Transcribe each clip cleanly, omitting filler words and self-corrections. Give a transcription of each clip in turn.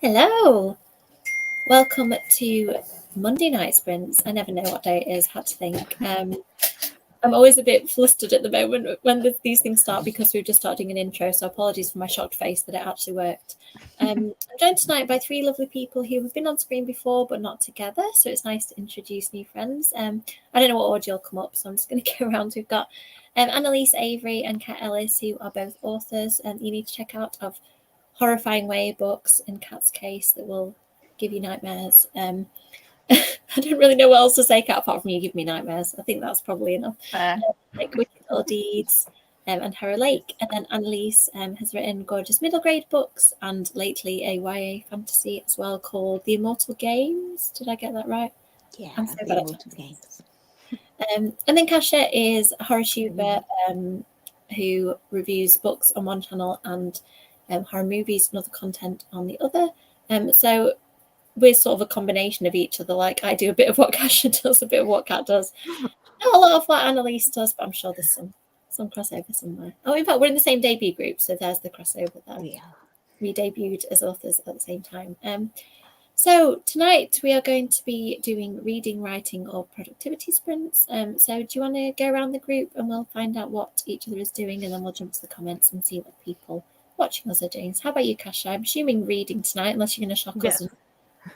Hello, welcome to Monday Night Sprints. I never know what day it is, had to think. I'm always a bit flustered at the moment when these things start because we've just started doing an intro, so apologies for my shocked face that it actually worked. I'm joined tonight by three lovely people who have been on screen before but not together, so it's nice to introduce new friends. I don't know what order will come up, so I'm just going to go around. We've got Annaliese Avery and Kat Ellis, who are both authors, and you need to check out of Horrifying Way books, in Kat's case, that will give you nightmares. I don't really know what else to say, Kat, apart from you give me nightmares. I think that's probably enough. Like Wicked Little Deeds and Harrow Lake. And then Annaliese has written gorgeous middle grade books and lately a YA fantasy as well called The Immortal Games. Did I get that right? Yeah, I'm so The bad Immortal Games. And then Kasia is a HorrorTuber who reviews books on one channel and horror movies and other content on the other. So we're sort of a combination of each other. Like I do a bit of what Kasia does, a bit of what Kat does. Not a lot of what Annaliese does, but I'm sure there's some crossover somewhere. Oh, in fact, we're in the same debut group, so there's the crossover there. Yeah. We debuted as authors at the same time. So tonight we are going to be doing reading, writing, or productivity sprints. So do you want to go around the group and we'll find out what each other is doing, and then we'll jump to the comments and see what people watching us are doing. So how about you, Kasia? I'm assuming reading tonight, unless you're going to shock us and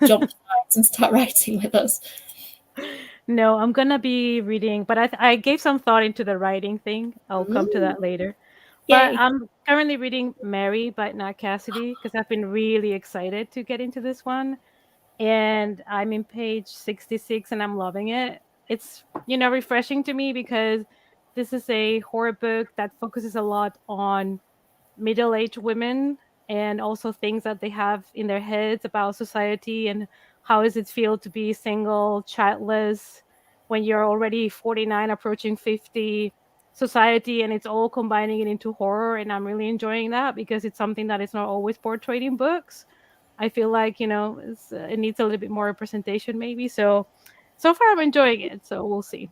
jump sides and start writing with us. No, I'm gonna be reading, but I gave some thought into the writing thing. I'll come to that later. But Yay. I'm currently reading Mary by Nat Cassidy because I've been really excited to get into this one. And I'm in page 66 and I'm loving it. It's, refreshing to me because this is a horror book that focuses a lot on middle-aged women and also things that they have in their heads about society and how does it feel to be single, childless when you're already 49 approaching 50, society, and it's all combining it into horror. And I'm really enjoying that because it's something that is not always portrayed in books. I feel like it needs a little bit more representation maybe. So far I'm enjoying it, so we'll see.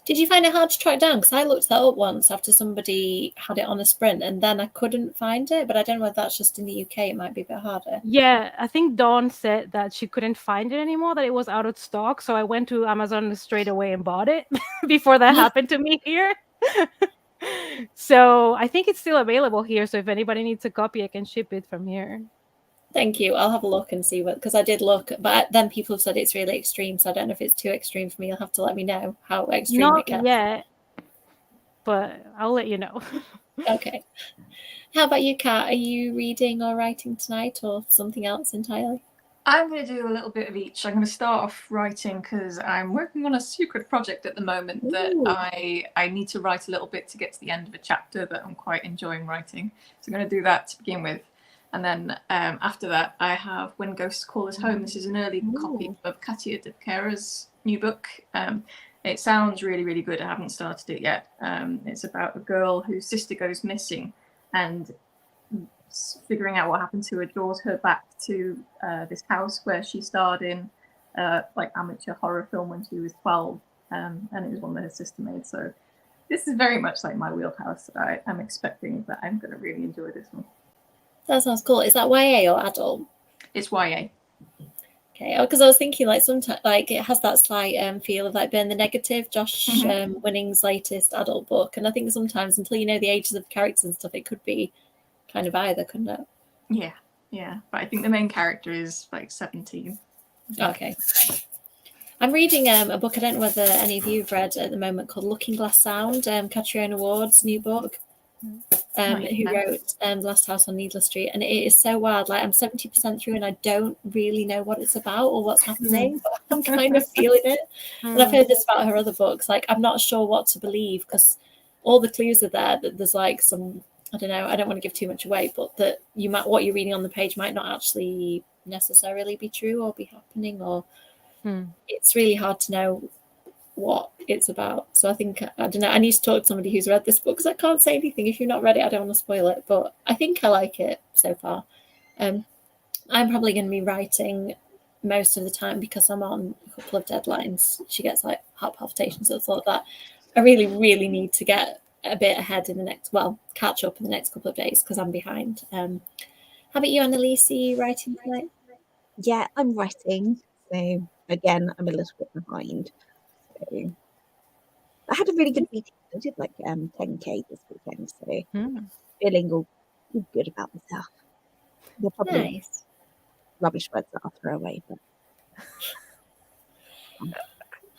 Did you find it hard to track down? Because I looked that up once after somebody had it on a sprint and then I couldn't find it, but I don't know whether that's just in the UK. It might be a bit harder. Yeah, I think Dawn said that she couldn't find it anymore, that it was out of stock. So I went to Amazon straight away and bought it before that happened to me here. So I think it's still available here. So if anybody needs a copy, I can ship it from here. Thank you. I'll have a look and see what, because I did look, but then people have said it's really extreme. So I don't know if it's too extreme for me. You'll have to let me know how extreme Not it gets. yet, but I'll let you know. Okay. How about you, Kat? Are you reading or writing tonight or something else entirely? I'm going to do a little bit of each. I'm going to start off writing because I'm working on a secret project at the moment that I need to write a little bit to get to the end of a chapter that I'm quite enjoying writing. So I'm going to do that to begin with. And then after that, I have When Ghosts Call Us Home. This is an early copy of Katia Debkera's new book. It sounds really, really good. I haven't started it yet. It's about a girl whose sister goes missing and figuring out what happened to her draws her back to this house where she starred in like amateur horror film when she was 12, and it was one that her sister made. So this is very much like my wheelhouse. I'm expecting that I'm going to really enjoy this one. That sounds cool. Is that YA or adult? It's YA. Okay, because I was thinking like sometimes like it has that slight feel of like Burn the Negative, Josh Winning's latest adult book, and I think sometimes until you know the ages of the characters and stuff, it could be kind of either, couldn't it? Yeah, but I think the main character is like 17. Okay. I'm reading a book I don't know whether any of you have read at the moment called Looking Glass Sound, Catriona Ward's new book. Who wrote Last House on Needless Street, and it is so wild. Like I'm 70% through and I don't really know what it's about or what's happening, but I'm kind of feeling it. And I've heard this about her other books. Like I'm not sure what to believe because all the clues are there that there's like some, I don't know, I don't want to give too much away, but that you might, what you're reading on the page might not actually necessarily be true or be happening, or it's really hard to know what it's about. So I think, I don't know, I need to talk to somebody who's read this book because I can't say anything. If you've not read it, I don't want to spoil it, but I think I like it so far. I'm probably going to be writing most of the time because I'm on a couple of deadlines. She gets like heart palpitations, so I thought that I really, really need to get a bit ahead in the next, well, catch up in the next couple of days because I'm behind. How about you, Annaliese? Are you writing tonight? Yeah, I'm writing. So again, I'm a little bit behind. So I had a really good weekend. I did like 10K this weekend, so feeling all good about myself. They're probably Nice. rubbish words that I'll throw away, but I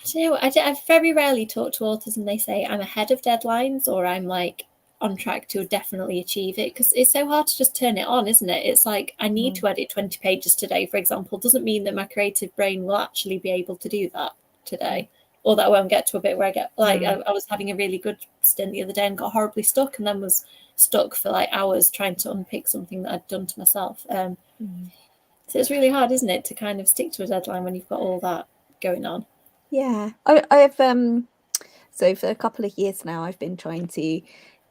don't know. I very rarely talk to authors and they say I'm ahead of deadlines or I'm like on track to definitely achieve it, because it's so hard to just turn it on, isn't it? It's like I need to edit 20 pages today, for example. Doesn't mean that my creative brain will actually be able to do that today, or that I won't get to a bit where I get like I was having a really good stint the other day and got horribly stuck, and then was stuck for like hours trying to unpick something that I'd done to myself. So it's really hard, isn't it, to kind of stick to a deadline when you've got all that going on. Yeah, I've so for a couple of years now, I've been trying to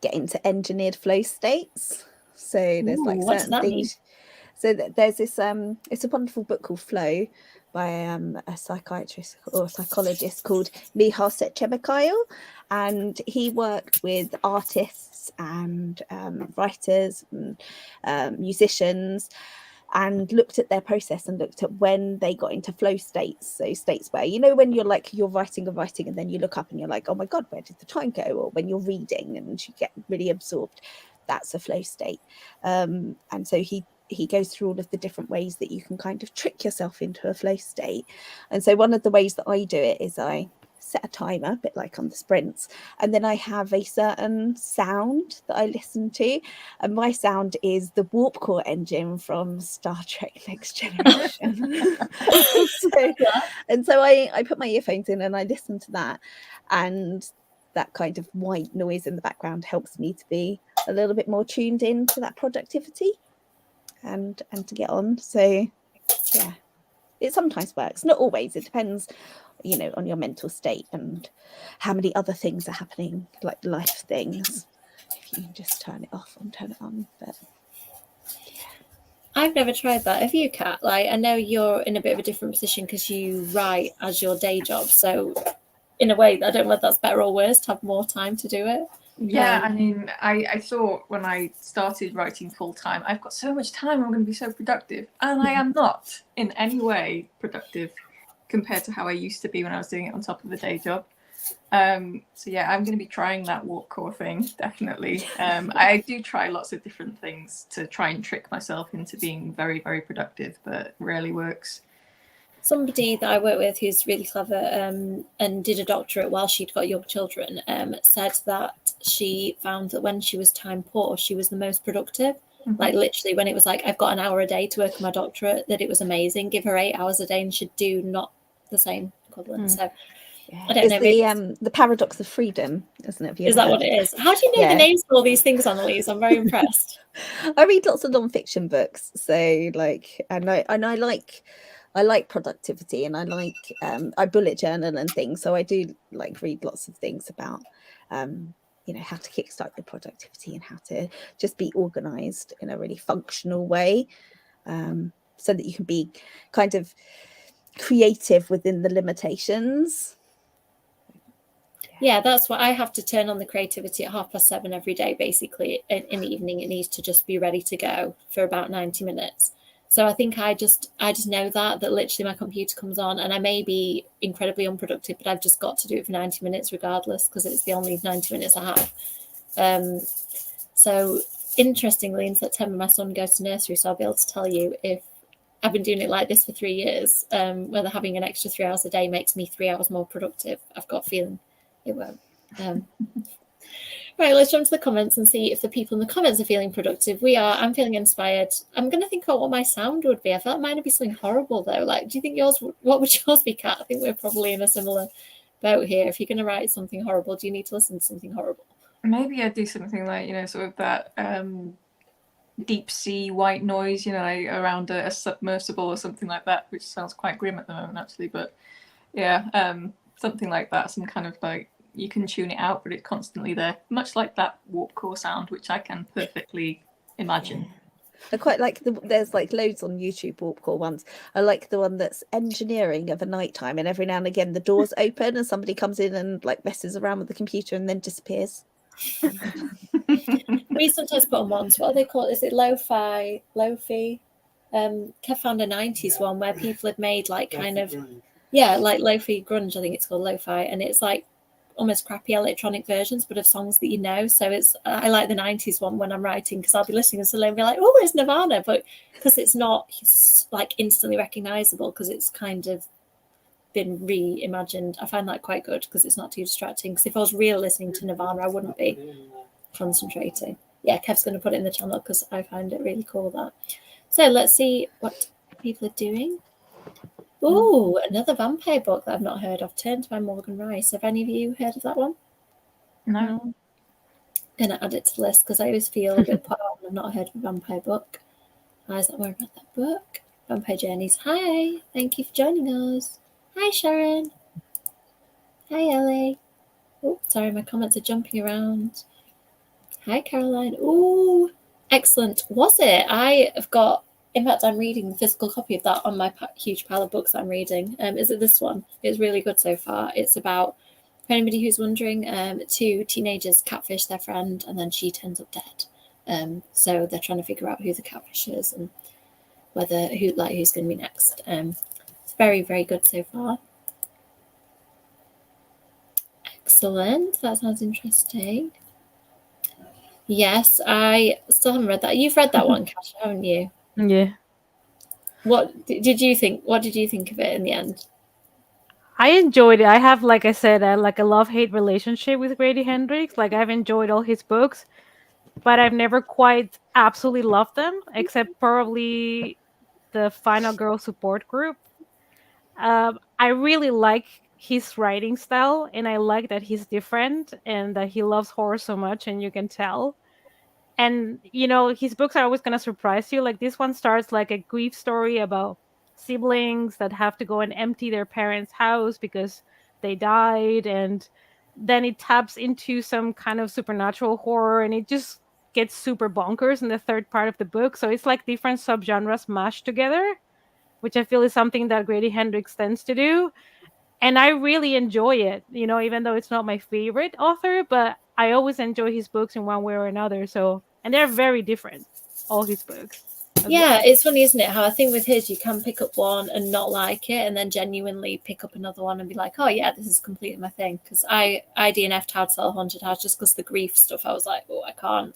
get into engineered flow states. So there's like certain things. So there's this it's a wonderful book called Flow by a psychiatrist or a psychologist called Michal Csikszentmihalyi, and he worked with artists and writers and musicians, and looked at their process and looked at when they got into flow states. So states where, you know, when you're writing and then you look up and you're like, oh my God, where did the time go? Or when you're reading and you get really absorbed, that's a flow state. And so he goes through all of the different ways that you can kind of trick yourself into a flow state. And so one of the ways that I do it is I set a timer, a bit like on the sprints, and then I have a certain sound that I listen to, and my sound is the warp core engine from Star Trek Next Generation. so I put my earphones in and I listen to that, and that kind of white noise in the background helps me to be a little bit more tuned in to that productivity and to get on. So yeah, it sometimes works, not always. It depends, you know, on your mental state and how many other things are happening, like life things, if you can just turn it off and turn it on. But yeah, I've never tried that. Have you, Kat? Like, I know you're in a bit of a different position because you write as your day job, so in a way I don't know whether that's better or worse to have more time to do it. Yeah, I mean, I thought when I started writing full time, I've got so much time, I'm going to be so productive. And I am not in any way productive compared to how I used to be when I was doing it on top of a day job. So yeah, I'm going to be trying that warp core thing, definitely. I do try lots of different things to try and trick myself into being very, very productive, but it rarely works. Somebody that I work with who's really clever and did a doctorate while she'd got young children said that she found that when she was time poor, she was the most productive. Like literally when it was like, I've got an hour a day to work on my doctorate, that it was amazing. Give her 8 hours a day and she'd do not the same equivalent. So I don't know. The paradox of freedom, isn't it? Is that what it is? How do you know the names of all these things, Annaliese? I'm very impressed. I read lots of non-fiction books, so like, and I like productivity, and I like I bullet journal and things, so I do like read lots of things about you know, how to kickstart your productivity and how to just be organized in a really functional way, so that you can be kind of creative within the limitations. Yeah, that's what I have to turn on the creativity at 7:30 every day. Basically, in the evening, it needs to just be ready to go for about 90 minutes. So I think I just know that literally my computer comes on and I may be incredibly unproductive, but I've just got to do it for 90 minutes regardless, because it's the only 90 minutes I have. So interestingly, in September, my son goes to nursery, so I'll be able to tell you if I've been doing it like this for 3 years, whether having an extra 3 hours a day makes me 3 hours more productive. I've got a feeling it won't. Right, let's jump to the comments and see if the people in the comments are feeling productive. I'm feeling inspired. I'm going to think about what my sound would be. I felt mine would be something horrible though. Like, do you think what would yours be, Kat? I think we're probably in a similar boat here. If you're going to write something horrible, do you need to listen to something horrible? Maybe I'd do something like, you know, sort of that deep sea white noise, you know, like around a submersible or something like that, which sounds quite grim at the moment actually. But yeah, something like that, some kind of like, you can tune it out, but it's constantly there, much like that warp core sound, which I can perfectly imagine. I quite like there's like loads on YouTube warp core ones. I like the one that's engineering of a nighttime, and every now and again the doors open and somebody comes in and like messes around with the computer and then disappears. We sometimes put on ones. What are they called? Is it lo-fi? Kev found a 90s one where people had made like kind of, like lo-fi grunge, I think it's called lo-fi, and it's like almost crappy electronic versions, but of songs that you know. So I like the 90s one when I'm writing, because I'll be listening and suddenly be like, oh, it's Nirvana, but because it's not like instantly recognizable, because it's kind of been reimagined. I find that quite good because it's not too distracting. Because if I was real listening to Nirvana, I wouldn't be concentrating. Yeah, Kev's going to put it in the channel because I find it really cool, that. So let's see what people are doing. Oh, another vampire book that I've not heard of, Turned by Morgan Rice. Have any of you heard of that one? No. I'm going to add it to the list because I always feel a bit put off when I've not heard of a vampire book. Is that more about that book? Vampire Journeys. Hi, thank you for joining us. Hi, Sharon. Hi, Ellie. Oh, sorry, my comments are jumping around. Hi, Caroline. Oh, excellent. Was it? I have got, in fact, I'm reading the physical copy of that on my huge pile of books I'm reading. Is it this one? It's really good so far. It's about, for anybody who's wondering, two teenagers catfish their friend and then she turns up dead. So they're trying to figure out who the catfish is and who's going to be next. It's very, very good so far. Excellent. That sounds interesting. Yes, I still haven't read that. You've read that one, Kasia, haven't you? Yeah. What did you think? What did you think of it in the end? I enjoyed it. I have, like I said, like a love-hate relationship with Grady Hendrix. Like, I've enjoyed all his books, but I've never quite absolutely loved them, except probably the Final Girl support group. I really like his writing style, and I like that he's different and that he loves horror so much, and you can tell. And, his books are always going to surprise you. Like, this one starts like a grief story about siblings that have to go and empty their parents' house because they died. And then it taps into some kind of supernatural horror, and it just gets super bonkers in the third part of the book. So it's like different subgenres mashed together, which I feel is something that Grady Hendrix tends to do. And I really enjoy it, even though it's not my favorite author, but I always enjoy his books in one way or another. So, and they're very different, all his books. Yeah, it's funny, isn't it? How I think with his, you can pick up one and not like it, and then genuinely pick up another one and be like, oh yeah, this is completely my thing. Because I DNF'd How to Sell a Haunted House just because the grief stuff. I was like, oh, I can't.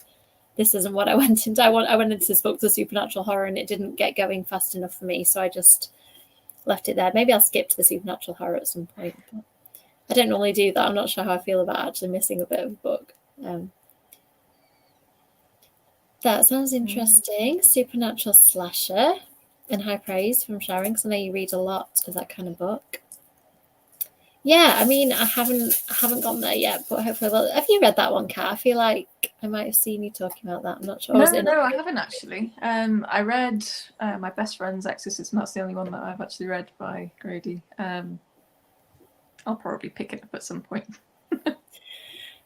This isn't what I went into. I went into this book for supernatural horror, and it didn't get going fast enough for me. So I just left it there. Maybe I'll skip to the supernatural horror at some point. But I don't normally do that. I'm not sure how I feel about actually missing a bit of a book. That sounds interesting. Supernatural slasher and high praise from Sharon, because I know you read a lot of that kind of book. Yeah, I mean, I haven't gone there yet, but hopefully I will. Have you read that one, Kat? I feel like I might have seen you talking about that. I'm not sure. No, I haven't actually. I read My Best Friend's Exorcism. That's the only one that I've actually read by Grady. I'll probably pick it up at some point.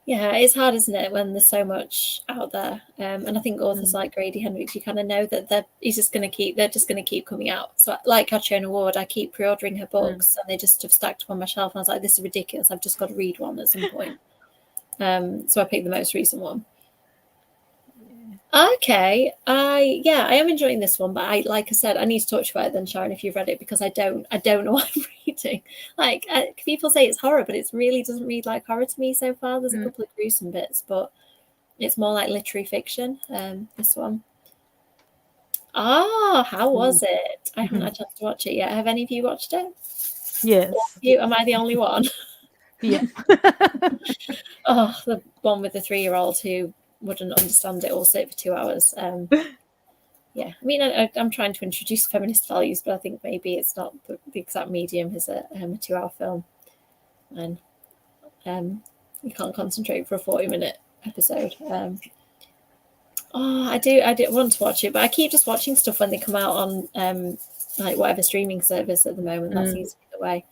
Yeah, it's hard, isn't it, when there's so much out there? And I think authors like Grady Hendrix, you kind of know that they're just going to keep coming out. So like Catriona Ward, I keep pre-ordering her books and they just have stacked up on my shelf. And I was like, this is ridiculous. I've just got to read one at some point. So I picked the most recent one. Okay, I am enjoying this one, but like I said, I need to talk to you about it then, Sharon, if you've read it, because I don't know what I'm reading. Like people say it's horror, but it really doesn't read like horror to me so far. There's a couple of gruesome bits, but it's more like literary fiction. This one. How was it? I haven't had a chance to watch it yet. Have any of you watched it? Yes. Am I the only one? Yeah. Oh, the one with the 3-year-old who wouldn't understand it all sit for 2 hours. Yeah, I mean, I'm trying to introduce feminist values, but I think maybe it's not the exact medium as a 2-hour film, and you can't concentrate for a 40-minute episode. I do want to watch it, but I keep just watching stuff when they come out on like whatever streaming service at the moment. That seems to be the way.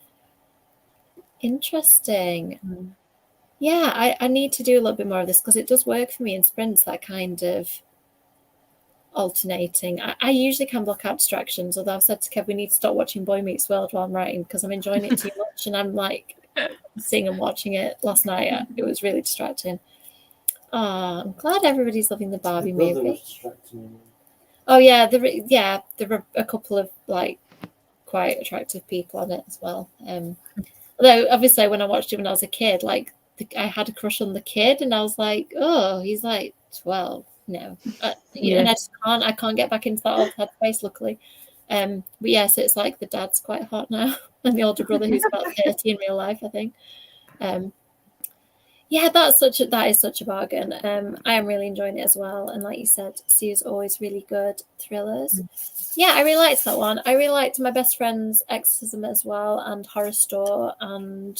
Interesting. Yeah, I need to do a little bit more of this because it does work for me in sprints, that kind of alternating. I usually can block out distractions, although I've said to Kev we need to stop watching Boy Meets World while I'm writing because I'm enjoying it too much and I'm like seeing and watching it last night. It was really distracting. Oh, I'm glad everybody's loving the Barbie movie. Oh yeah, there were a couple of like quite attractive people on it as well. Although obviously when I watched it when I was a kid, like I had a crush on the kid, and I was like, oh, he's like 12. No, Yeah. and I can't get back into that old headspace, luckily. But yeah, so it's like the dad's quite hot now, and the older brother who's about 30 in real life, I think. Yeah, that is such a bargain. I am really enjoying it as well, and like you said, Sue's always really good thrillers. Yeah, I really liked that one. I really liked My Best Friend's Exorcism as well, and Horror Store, and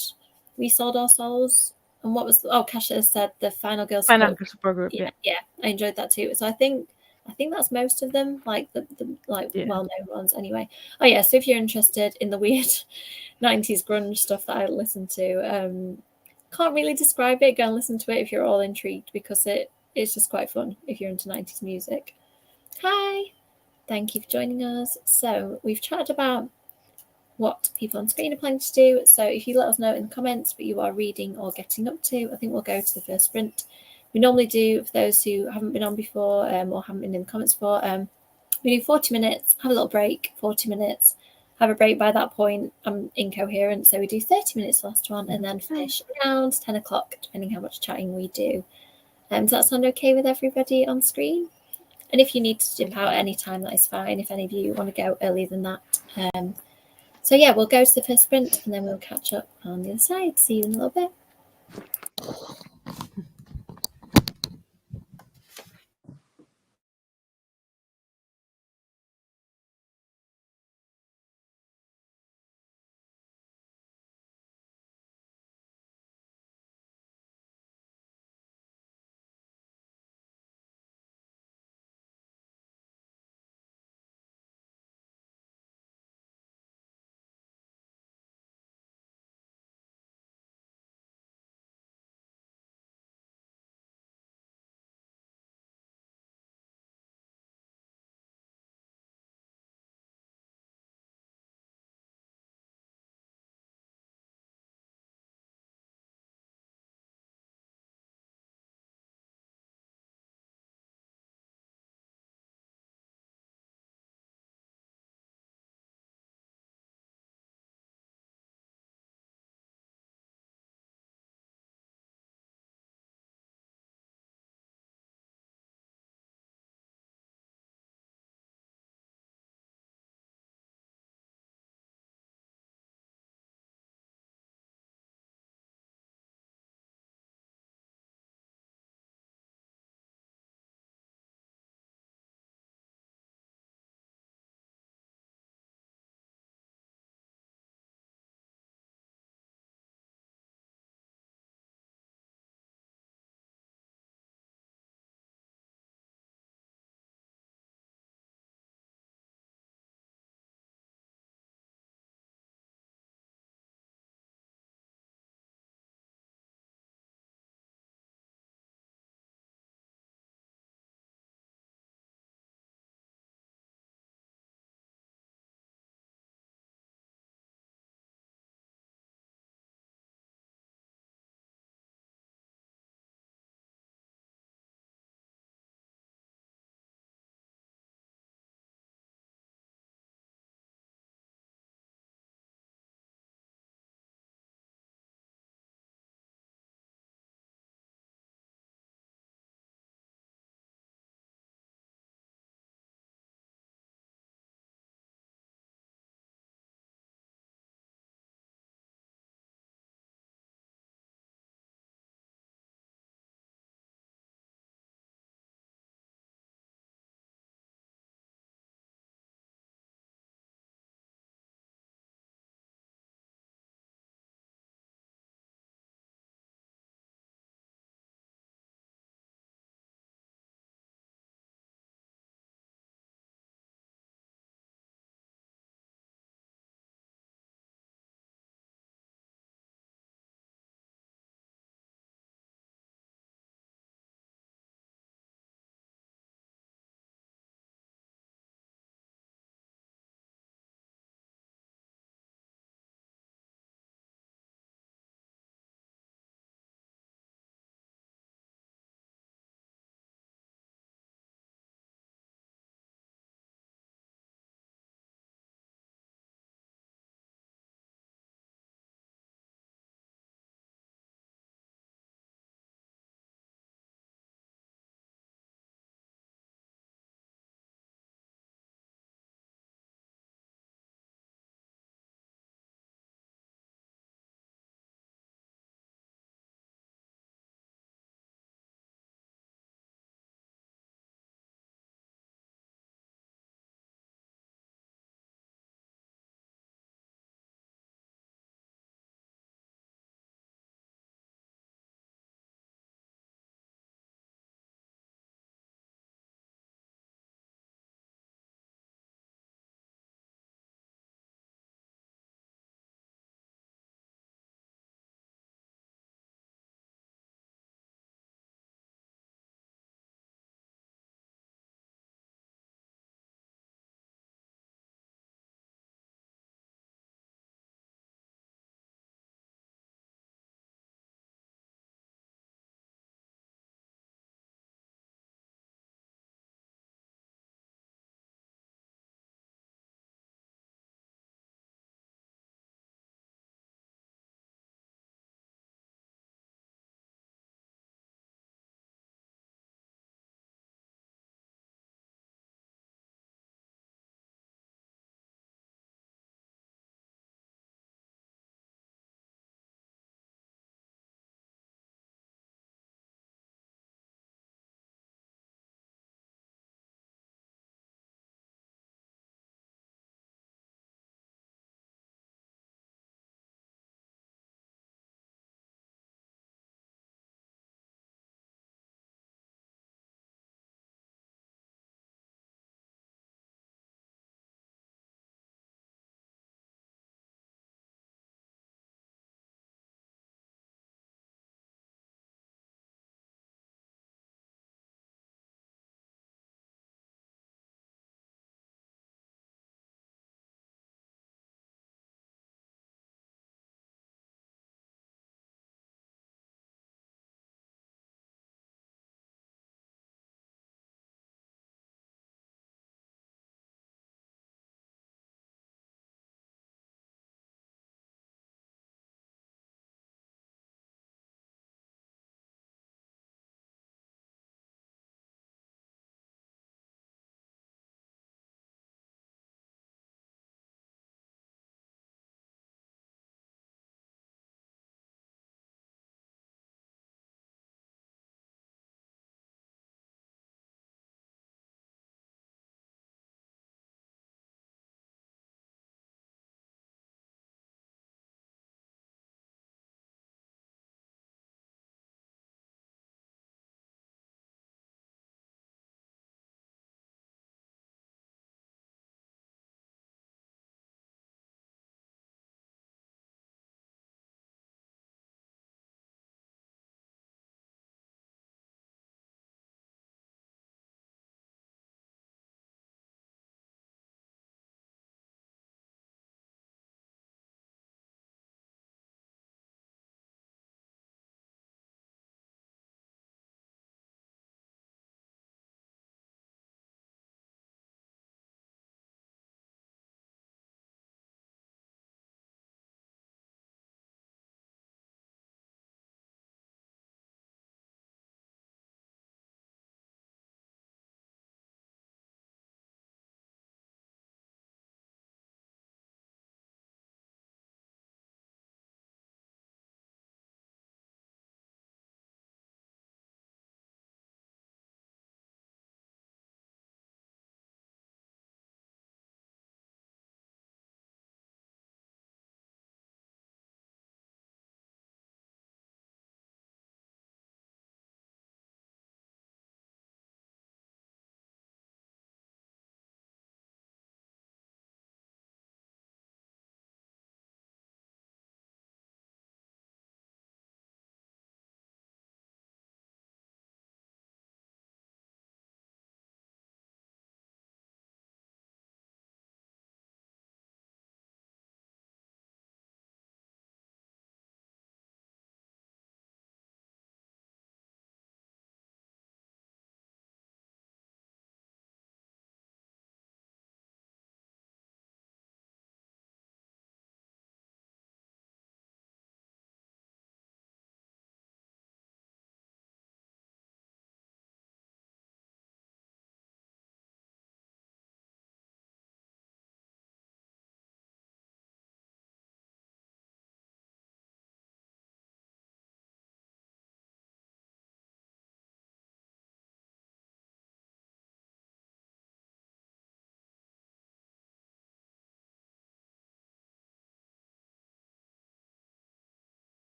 We Sold Our Souls. And what was Kasha said the Final Girl Support Group. Yeah, I enjoyed that too. So I think that's most of them, like the well-known ones anyway. Oh yeah, so if you're interested in the weird 90s grunge stuff that I listen to, can't really describe it. Go and listen to it if you're all intrigued, because it's just quite fun if you're into 90s music. Hi, thank you for joining us. So we've chatted about what people on screen are planning to do. So if you let us know in the comments what you are reading or getting up to, I think we'll go to the first sprint. We normally do, for those who haven't been on before or haven't been in the comments before, we do 40 minutes, have a little break, 40 minutes, have a break. By that point, I'm incoherent, so we do 30 minutes last one, and then finish around 10 o'clock, depending how much chatting we do. Does that sound okay with everybody on screen? And if you need to dip out at any time, that is fine, if any of you want to go earlier than that. So yeah, we'll go to the first sprint, and then we'll catch up on the other side. See you in a little bit.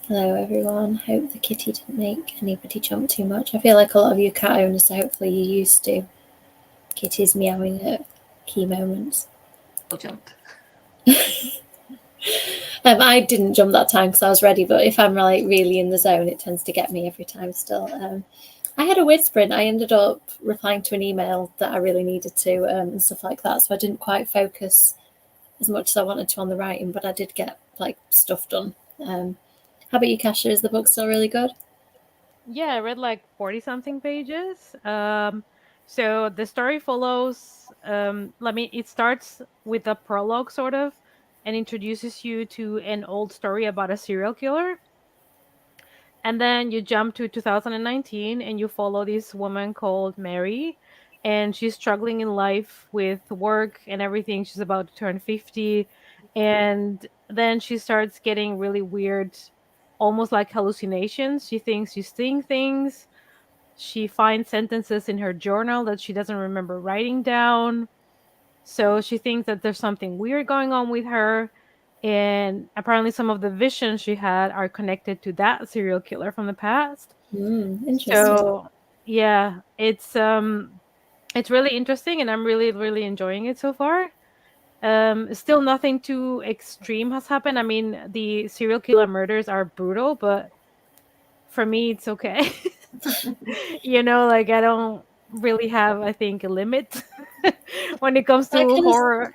Hello everyone. Hope the kitty didn't make anybody jump too much. I feel like a lot of you cat owners, so hopefully you're used to kitties meowing at key moments. I jumped. I didn't jump that time because I was ready, but if I'm like really in the zone, it tends to get me every time still. I had a weird sprint. I ended up replying to an email that I really needed to and stuff like that, so I didn't quite focus as much as I wanted to on the writing, but I did get like stuff done. How about you, Kasia? Is the book still really good? Yeah, I read like 40 something pages. So the story follows, it starts with a prologue sort of and introduces you to an old story about a serial killer. And then you jump to 2019 and you follow this woman called Mary, and she's struggling in life with work and everything. She's about to turn 50, and then she starts getting really weird, almost like hallucinations. She thinks she's seeing things. She finds sentences in her journal that she doesn't remember writing down. So she thinks that there's something weird going on with her. And apparently, some of the visions she had are connected to that serial killer from the past. Interesting. So, yeah, it's really interesting, and I'm really, really enjoying it so far. Still, nothing too extreme has happened. I mean, the serial killer murders are brutal, but for me, it's okay. Like I don't really have, I think, a limit when it comes to horror.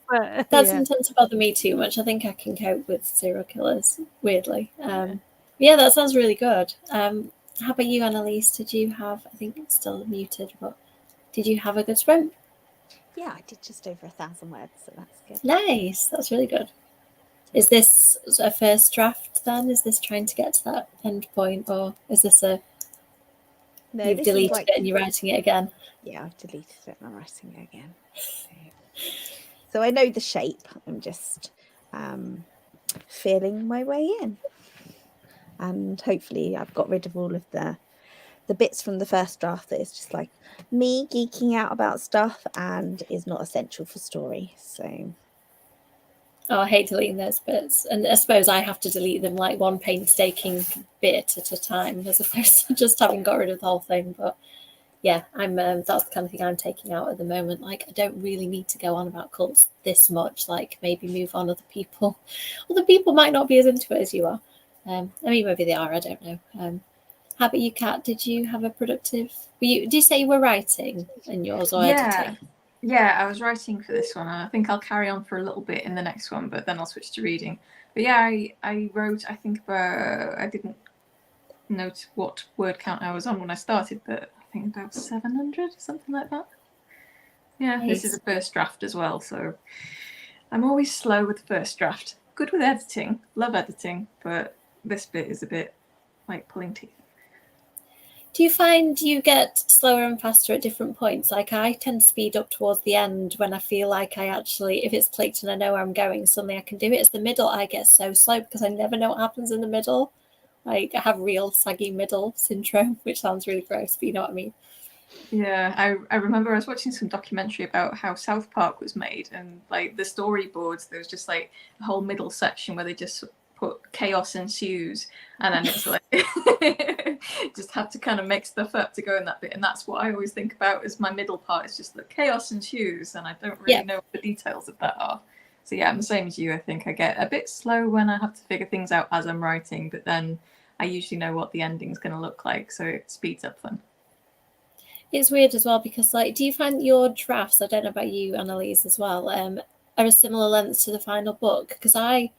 That doesn't tend to bother me too much. I think I can cope with serial killers, weirdly. Yeah, that sounds really good. How about you, Annaliese? Did you have, I think it's still muted, but did you have a good sprint? Yeah, I did just over 1,000 words, so that's good. Nice, that's really good. Is this a first draft then? Is this trying to get to that end point, or is this you've deleted it and you're writing it again? Yeah, I've deleted it and I'm writing it again. So I know the shape. I'm just feeling my way in. And hopefully I've got rid of all of the bits from the first draft that is just like me geeking out about stuff and is not essential for story. So I hate deleting those bits, and I suppose I have to delete them like one painstaking bit at a time, as opposed to just having got rid of the whole thing. But yeah, I'm that's the kind of thing I'm taking out at the moment. Like, I don't really need to go on about cults this much. Like, maybe move on other people. Other people might not be as into it as you are. I mean, maybe they are. I don't know. How about you, Kat? Did you have a productive? Did you say you were writing in yours or editing? Yeah, I was writing for this one, and I think I'll carry on for a little bit in the next one, but then I'll switch to reading. But yeah, I wrote, I think about, I didn't note what word count I was on when I started, but I think about 700, something like that. Yeah, nice. This is a first draft as well, so I'm always slow with the first draft. Good with editing, love editing, but this bit is a bit like pulling teeth. Do you find you get slower and faster at different points? Like, I tend to speed up towards the end when I feel like I actually, if it's clicked and I know where I'm going, suddenly I can do it. It's the middle I get so slow because I never know what happens in the middle. Like, I have real saggy middle syndrome, which sounds really gross, but you know what I mean. Yeah, I remember I was watching some documentary about how South Park was made, and like the storyboards, there was just like a whole middle section where they just put chaos ensues, and then it's like just have to kind of make stuff up to go in that bit, and that's what I always think about as my middle part. Is just the chaos ensues, and I don't really know what the details of that are. So yeah, I'm the same as you. I think I get a bit slow when I have to figure things out as I'm writing, but then I usually know what the ending's going to look like, so it speeds up then. It's weird as well because, like, do you find your drafts, I don't know about you, Annaliese, as well, are a similar length to the final book? Because I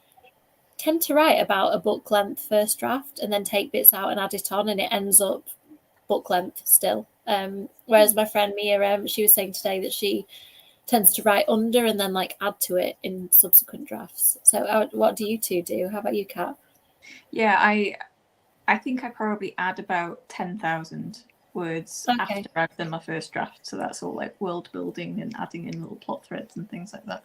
tend to write about a book length first draft and then take bits out and add it on, and it ends up book length still. Whereas my friend Mia, she was saying today that she tends to write under and then like add to it in subsequent drafts. So what do you two do? How about you, Kat? Yeah, I think I probably add about 10,000 words after I've done my first draft. So that's all like world building and adding in little plot threads and things like that.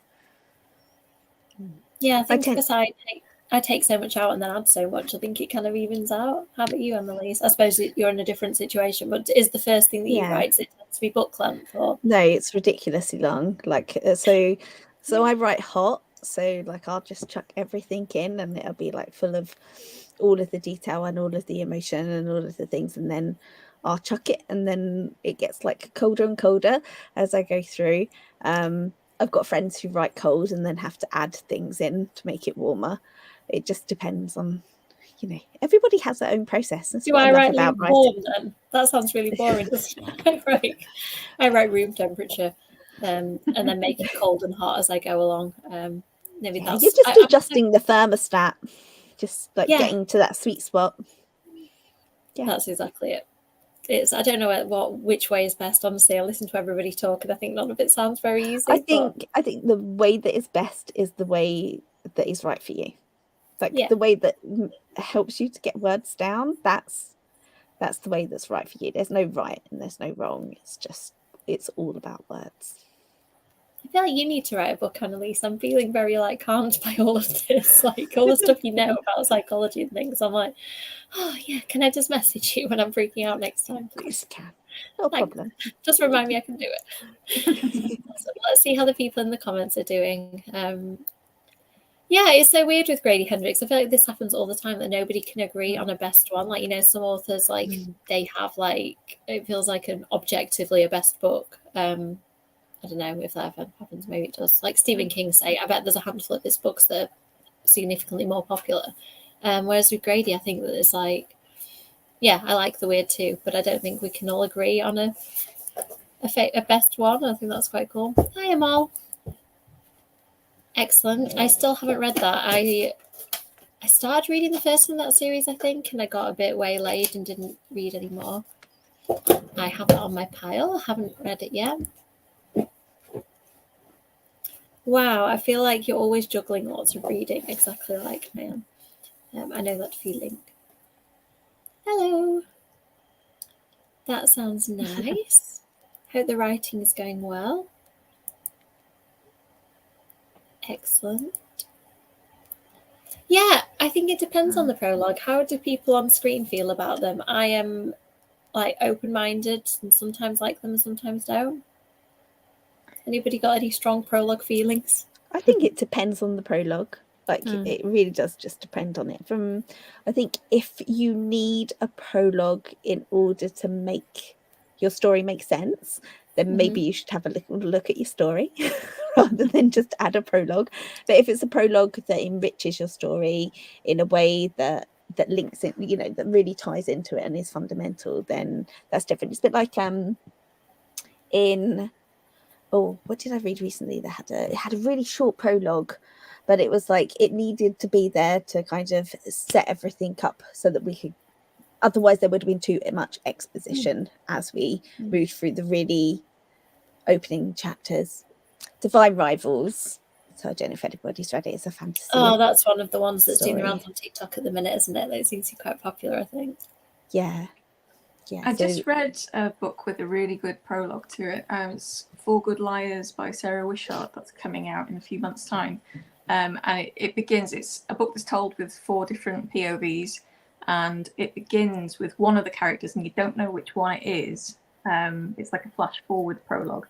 Yeah, I think because I take so much out and then add so much, I think it kind of evens out. How about you, Annaliese? I suppose you're in a different situation, but is the first thing that you write, it tends to be book length? Or? No, it's ridiculously long. Like, so I write hot, So like I'll just chuck everything in and it'll be like full of all of the detail and all of the emotion and all of the things, and then I'll chuck it, and then it gets like colder and colder as I go through. I've got friends who write cold and then have to add things in to make it warmer. It just depends on, everybody has their own process. That's Do what I love write about warm writing. then? That sounds really boring. I write room temperature, and then make it cold and hot as I go along. Maybe that's You're just adjusting the thermostat, just like getting to that sweet spot. Yeah, that's exactly it. I don't know which way is best. Honestly, I listen to everybody talk, and I think none of it sounds very easy. I think the way that is best is the way that is right for you. Like the way that helps you to get words down. That's the way that's right for you. There's no right and there's no wrong. It's all about words. I feel like you need to write a book, Annaliese. I'm feeling very calmed by all of this, like all the stuff you know about psychology and things. I'm like, oh yeah, can I just message you when I'm freaking out next time, please? Can. No problem. Just remind me I can do it. So let's see how the people in the comments are doing. Yeah, it's so weird with Grady Hendrix. I feel like this happens all the time, that nobody can agree on a best one. Like, some authors, they have it feels like an objectively a best book. I don't know if that ever happens. Maybe it does. Like Stephen King say, I bet there's a handful of his books that are significantly more popular. Whereas with Grady, I think that it's I like The Weird too, but I don't think we can all agree on a best one. I think that's quite cool. Hi, Amal. Excellent. I still haven't read that. I started reading the first in that series, I think, and I got a bit waylaid and didn't read anymore. I have it on my pile. I haven't read it yet. Wow, I feel like you're always juggling lots of reading, exactly like I am. I know that feeling. Hello. That sounds nice. Hope the writing is going well. Excellent. Yeah, I think it depends on the prologue. How do people on screen feel about them? I am open-minded and sometimes like them and sometimes don't. Anybody got any strong prologue feelings? I think it depends on the prologue. It really does just depend on it. I think if you need a prologue in order to make your story make sense, then maybe you should have a little look at your story rather than just add a prologue. But if it's a prologue that enriches your story in a way that links it, that really ties into it and is fundamental, then that's different. It's a bit like what did I read recently? It had a really short prologue, but it was it needed to be there to kind of set everything up so that we could. Otherwise, there would have been too much exposition as we moved through the really opening chapters. Divine Rivals. So I don't know if anybody's read it. It's a fantasy. Oh, that's one of the ones that's doing the rounds on TikTok at the minute, isn't it? That seems to be quite popular, I think. Yeah. I just read a book with a really good prologue to it. It's 4 Good Liars by Sarah Wishart. That's coming out in a few months' time. And it begins, it's a book that's told with 4 different POVs, and it begins with one of the characters, and you don't know which one it is. It's like a flash forward prologue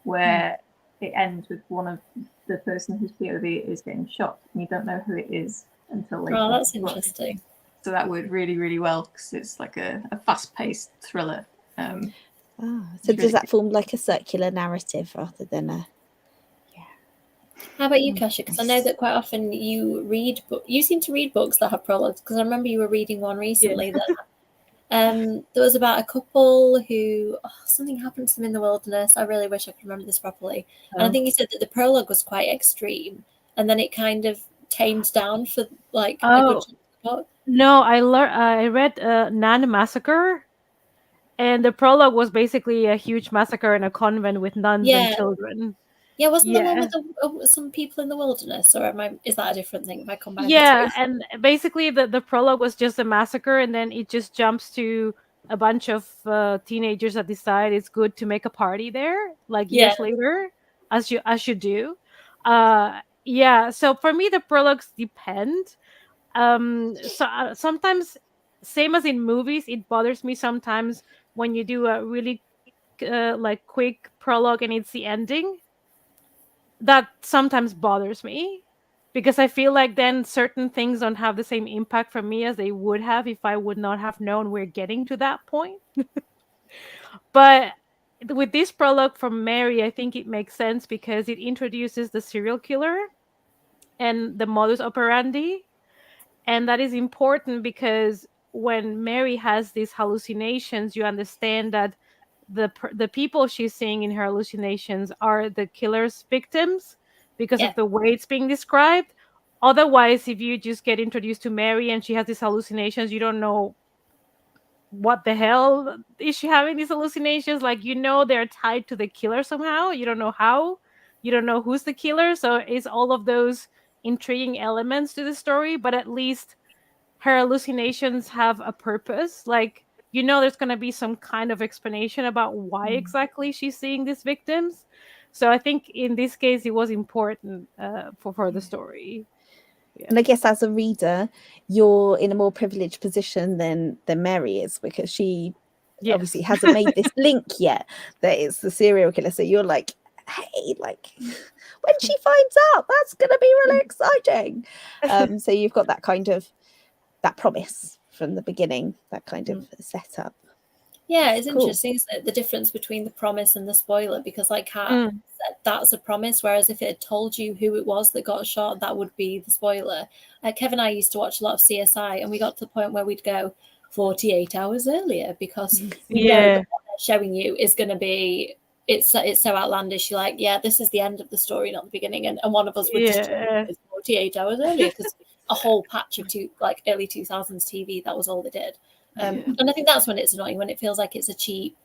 where it ends with one of the person whose POV it is getting shot, and you don't know who it is until later. Oh, that's interesting. So that worked really, really well because it's like a fast-paced thriller. So does that form like a circular narrative rather than a... How about you, Kasia? Because I know that quite often you read you seem to read books that have prologues, because I remember you were reading one recently that there was about a couple who something happened to them in the wilderness. I really wish I could remember this properly. And I think you said that the prologue was quite extreme, and then it kind of tamed down for a good book. No, I read Nan Massacre, and the prologue was basically a huge massacre in a convent with nuns and children. Yeah, wasn't the one with some people in the wilderness, or is that a different thing? Have I combined and basically the prologue was just a massacre, and then it just jumps to a bunch of teenagers that decide it's good to make a party there, years later, as you do. So for me, the prologues depend. So sometimes, same as in movies, it bothers me sometimes when you do a really quick prologue and it's the ending. That sometimes bothers me. because I feel like then certain things don't have the same impact for me as they would have if I would not have known we're getting to that point. But with this prologue from Mary, I think it makes sense because it introduces the serial killer and the modus operandi. And that is important because when Mary has these hallucinations, you understand that the people she's seeing in her hallucinations are the killer's victims because of the way it's being described. Otherwise, if you just get introduced to Mary and she has these hallucinations, you don't know what the hell is she having these hallucinations. Like, you know, they're tied to the killer somehow. You don't know how. You don't know who's the killer. So it's all of those intriguing elements to the story, but at least her hallucinations have a purpose. Like, you know, there's going to be some kind of explanation about why exactly she's seeing these victims. So I think in this case, it was important for the story. Yeah. And I guess as a reader, you're in a more privileged position than Mary is, because she obviously hasn't made this link yet that it's the serial killer. So you're like, hey, like, when she finds out, that's going to be really exciting. So you've got that kind of that promise from the beginning, that kind of setup. Yeah, it's interesting, isn't it? The difference between the promise and the spoiler, because like Kat said, that's a promise, whereas if it had told you who it was that got shot, that would be the spoiler. Kevin and I used to watch a lot of CSI, and we got to the point where we'd go 48 hours earlier because we know that what they're showing you is going to be, it's so outlandish. You're like, yeah, this is the end of the story, not the beginning. And one of us would just 48 hours earlier because a whole patch of early 2000s TV, that was all they did. And I think that's when it's annoying, when it feels like it's a cheap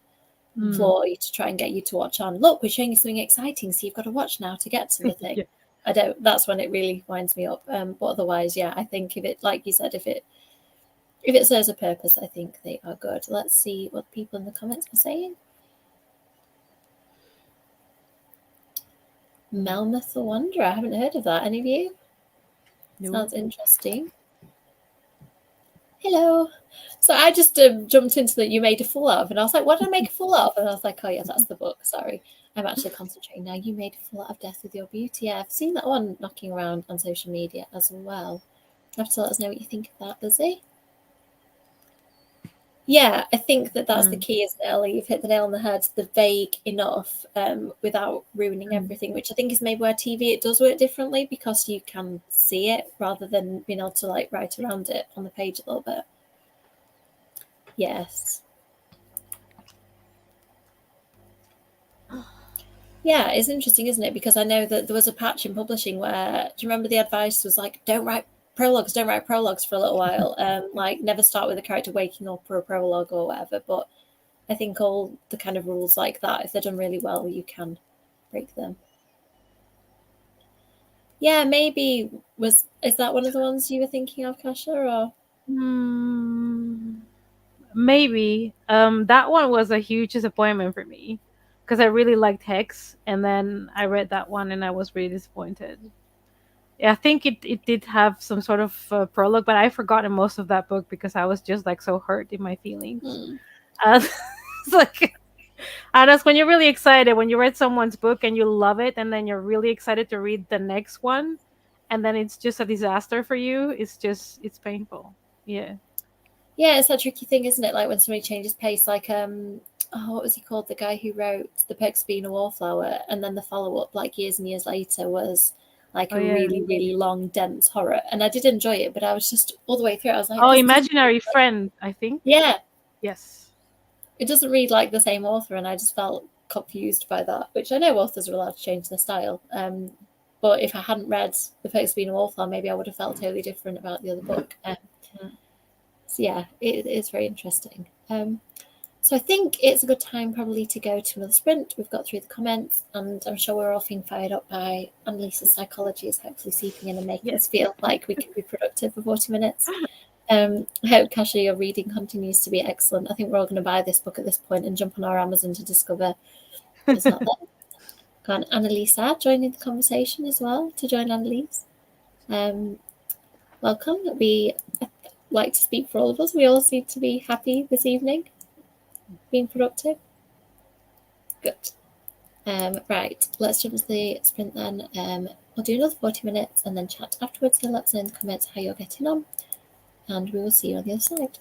ploy to try and get you to watch on. Look, we're showing you something exciting, so you've got to watch now to get to the thing. That's when it really winds me up. But otherwise, yeah, I think if it, like you said, if it serves a purpose, I think they are good. Let's see what people in the comments are saying. Melmoth the Wanderer. I haven't heard of that. Any of you? No. Sounds interesting. Hello. So I just jumped into that you made a fool out of, and I was like, what did I make a fool out of? And I was like, oh yeah, that's the book. Sorry. I'm actually concentrating now. You made a fool out of Death with Your Beauty. Yeah, I've seen that one knocking around on social media as well. You have to let us know what you think of that, Lizzie. Yeah, I think that's the key, isn't it, Ellie? You've hit the nail on the head. The vague enough without ruining everything, which I think is maybe where TV, it does work differently because you can see it rather than being able to like write around it on the page a little bit. Yes. Yeah, it's interesting, isn't it? Because I know that there was a patch in publishing where, do you remember the advice was like, don't write prologues for a little while, like never start with a character waking up or a prologue or whatever. But I think all the kind of rules like that, if they're done really well, you can break them. Yeah, maybe is that one of the ones you were thinking of, Kasha, or maybe that one was a huge disappointment for me because I really liked Hex, and then I read that one and I was really disappointed. I think it did have some sort of prologue, but I've forgotten most of that book because I was just like so hurt in my feelings. It's like, and that's when you're really excited when you read someone's book and you love it, and then you're really excited to read the next one, and then it's just a disaster for you. It's painful. Yeah, it's that tricky thing, isn't it? Like when somebody changes pace, like what was he called? The guy who wrote The Perks of Being a Wallflower, and then the follow-up, like years and years later, was like a really, really long, dense horror. And I did enjoy it, but I was just all the way through. I was like, Imaginary Friend, I think. Yeah. Yes. It doesn't read like the same author, and I just felt confused by that, which I know authors are allowed to change their style. But if I hadn't read The Perks of Being a Wallflower, maybe I would have felt totally different about the other book. So yeah, it is very interesting. So I think it's a good time probably to go to another sprint. We've got through the comments, and I'm sure we're all feeling fired up by Annaliese's psychology is hopefully seeping in and making us feel like we can be productive for 40 minutes. I hope, Kasha, your reading continues to be excellent. I think we're all going to buy this book at this point and jump on our Amazon to discover it's not there. Got Annalisa joining the conversation as well to join Annalise. Welcome. We like to speak for all of us. We all seem to be happy this evening, being productive. Good. Right, let's jump to the sprint then. We'll do another 40 minutes and then chat afterwards. So let us know in the comments how you're getting on, and we will see you on the other side.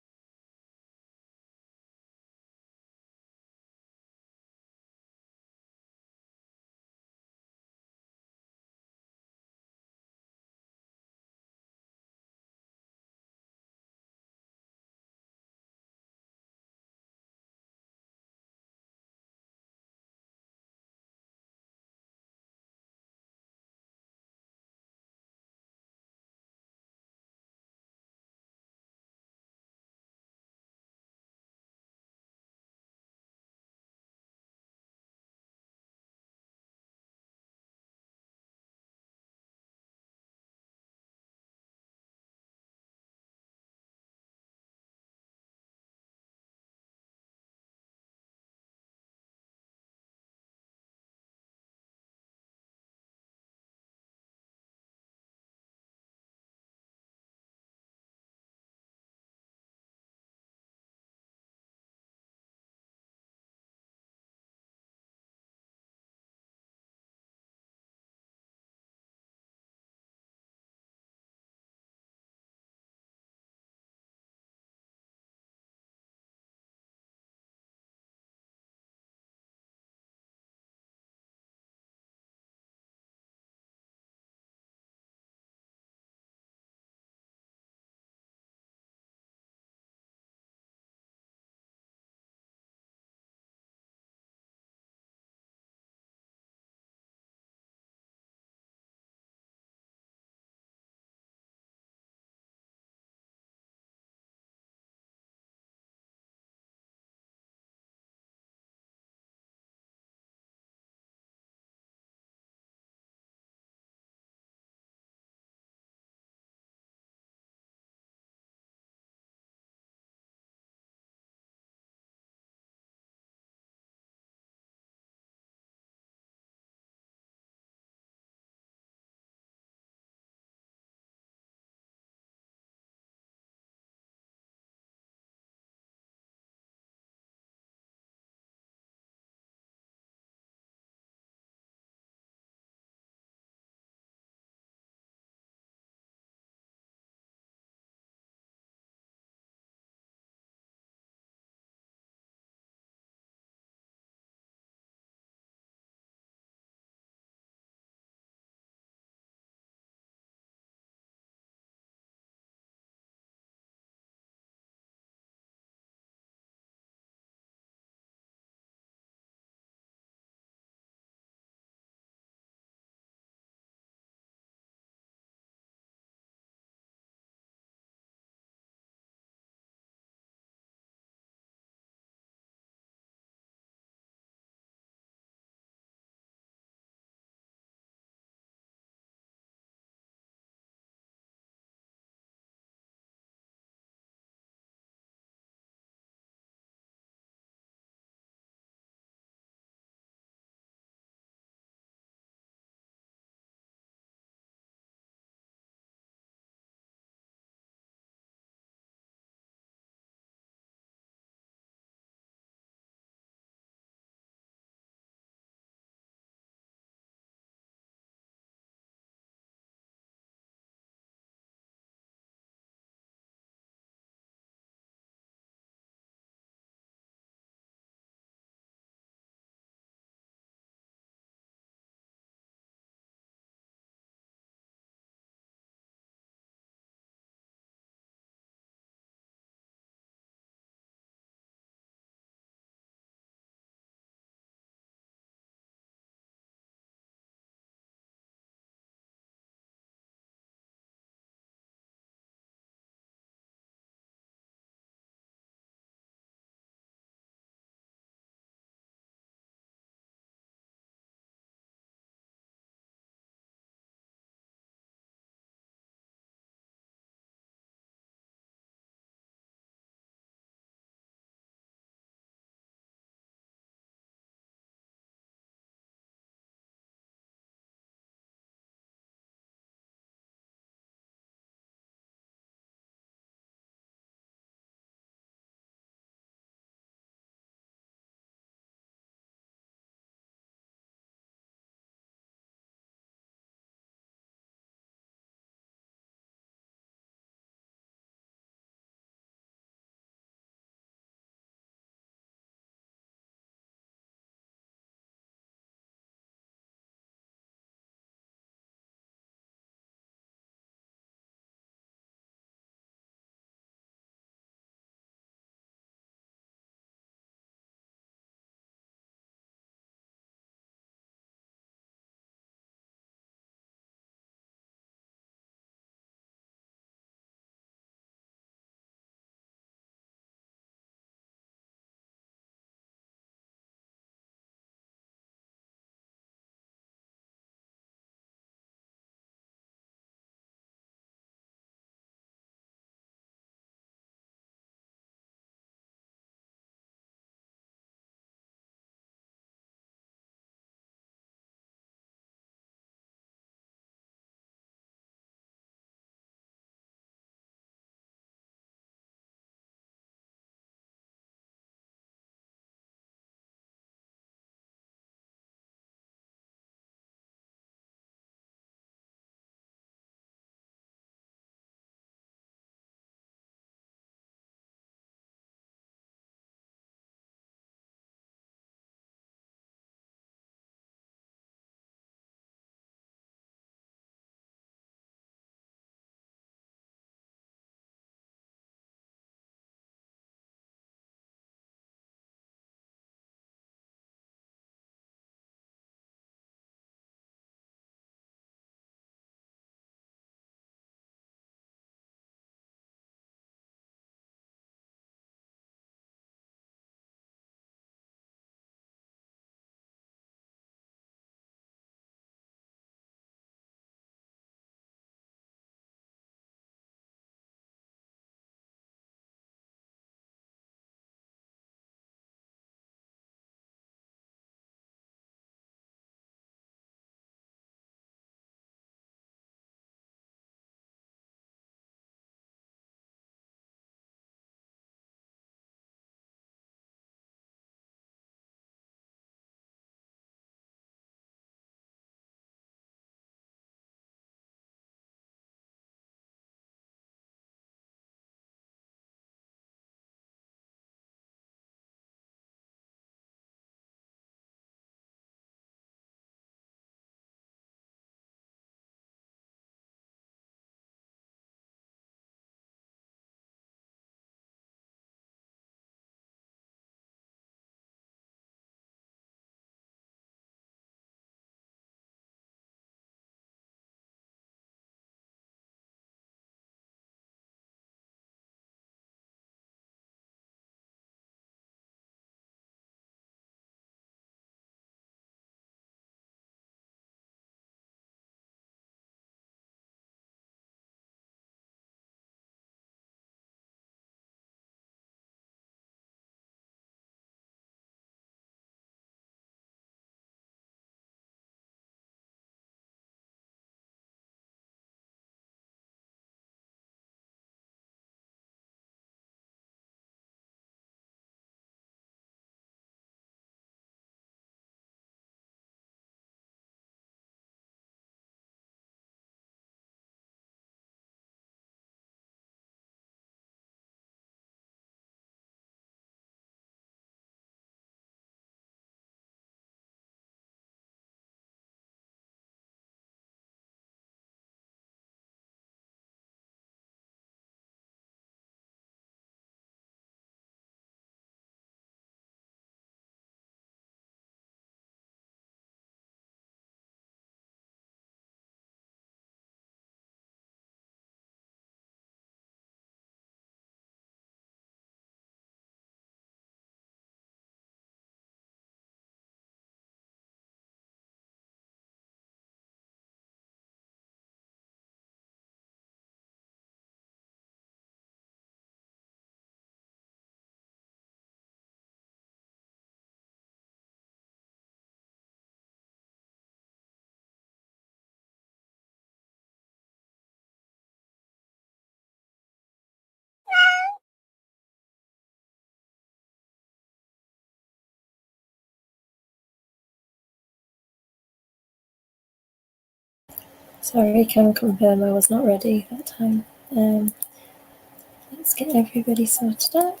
Sorry, I can confirm I was not ready that time. Let's get everybody sorted out.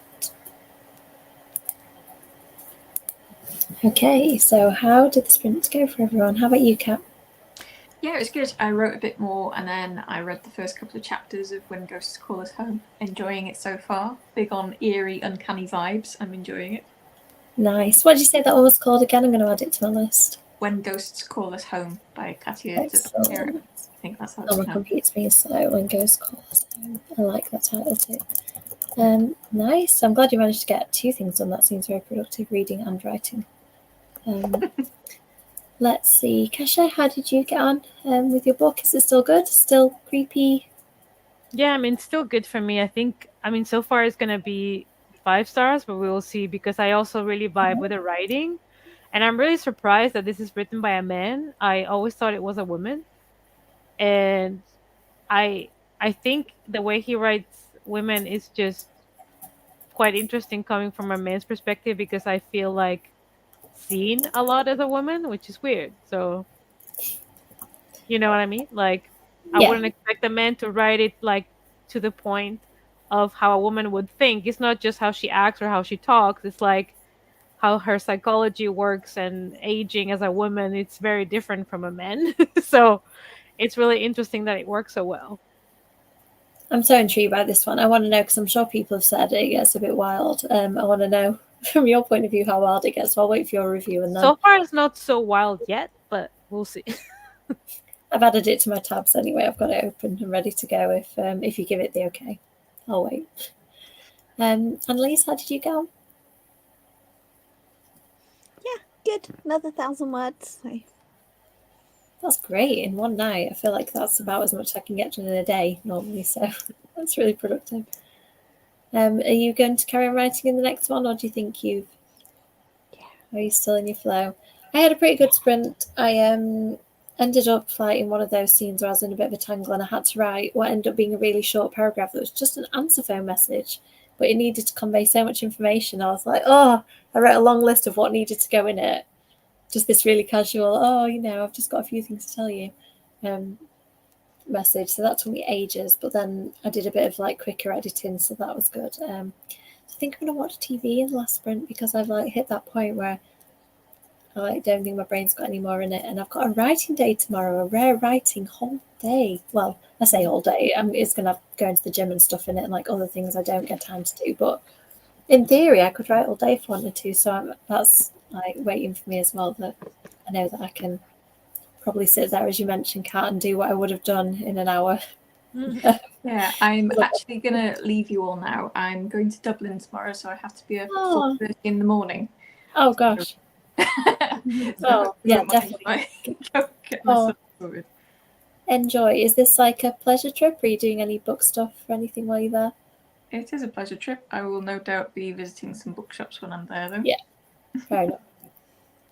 Okay, so how did the sprint go for everyone? How about you, Kat? Yeah, it was good. I wrote a bit more and then I read the first couple of chapters of When Ghosts Call Us Home. Enjoying it so far. Big on eerie, uncanny vibes. I'm enjoying it. Nice. What did you say that one was called again? I'm going to add it to my list. When Ghosts Call Us Home by Katia. Excellent. I think that's how Oh, it's my pronounced. computer's being slow. When Ghosts Call Us Home. I like that title too. Nice. I'm glad you managed to get 2 things done. That seems very productive, reading and writing. Let's see. Kasha, how did you get on with your book? Is it still good? Still creepy? Yeah, I mean, still good for me. I mean, so far it's going to be 5 stars, but we will see, because I also really vibe with the writing. And I'm really surprised that this is written by a man. I always thought it was a woman. And I think the way he writes women is just quite interesting coming from a man's perspective, because I feel like seen a lot as a woman, which is weird. So, you know what I mean? Like, I Yeah. wouldn't expect a man to write it like to the point of how a woman would think. It's not just how she acts or how she talks. It's like how her psychology works, and aging as a woman, it's very different from a man. So it's really interesting that it works so well. I'm so intrigued by this one. I want to know, because I'm sure people have said it gets a bit wild. I want to know from your point of view how wild it gets. So I'll wait for your review. And then so far it's not so wild yet, but we'll see. I've added it to my tabs anyway. I've got it open and ready to go if you give it the okay. I'll wait. Annaliese, how did you go? Yeah, good. Another 1,000 words. So. That's great in one night. I feel like that's about as much I can get done in a day normally, so that's really productive. Are you going to carry on writing in the next one, or do you think are you still in your flow? I had a pretty good sprint. I ended up like in one of those scenes where I was in a bit of a tangle and I had to write what ended up being a really short paragraph that was just an answer phone message, but it needed to convey so much information. I was like, I wrote a long list of what needed to go in it. Just this really casual, I've just got a few things to tell you message. So that took me ages, but then I did a bit of like quicker editing, so that was good. I think I'm going to watch TV in the last sprint, because I've like hit that point where I don't think my brain's got any more in it, and I've got a writing day tomorrow, a rare writing whole day. Well, I say all day. It's going to go into the gym and stuff in it, and like other things I don't get time to do, but in theory I could write all day if I wanted to, so that's like waiting for me as well, that I know that I can probably sit there, as you mentioned, Kat, and do what I would have done in an hour. Yeah, I'm actually going to leave you all now. I'm going to Dublin tomorrow, so I have to be up at 4:30 in the morning. Oh gosh. So yeah, definitely. Get myself sorted. Enjoy. Is this like a pleasure trip? Are you doing any book stuff or anything while you're there? It is a pleasure trip. I will no doubt be visiting some bookshops when I'm there, though. Yeah, fair enough.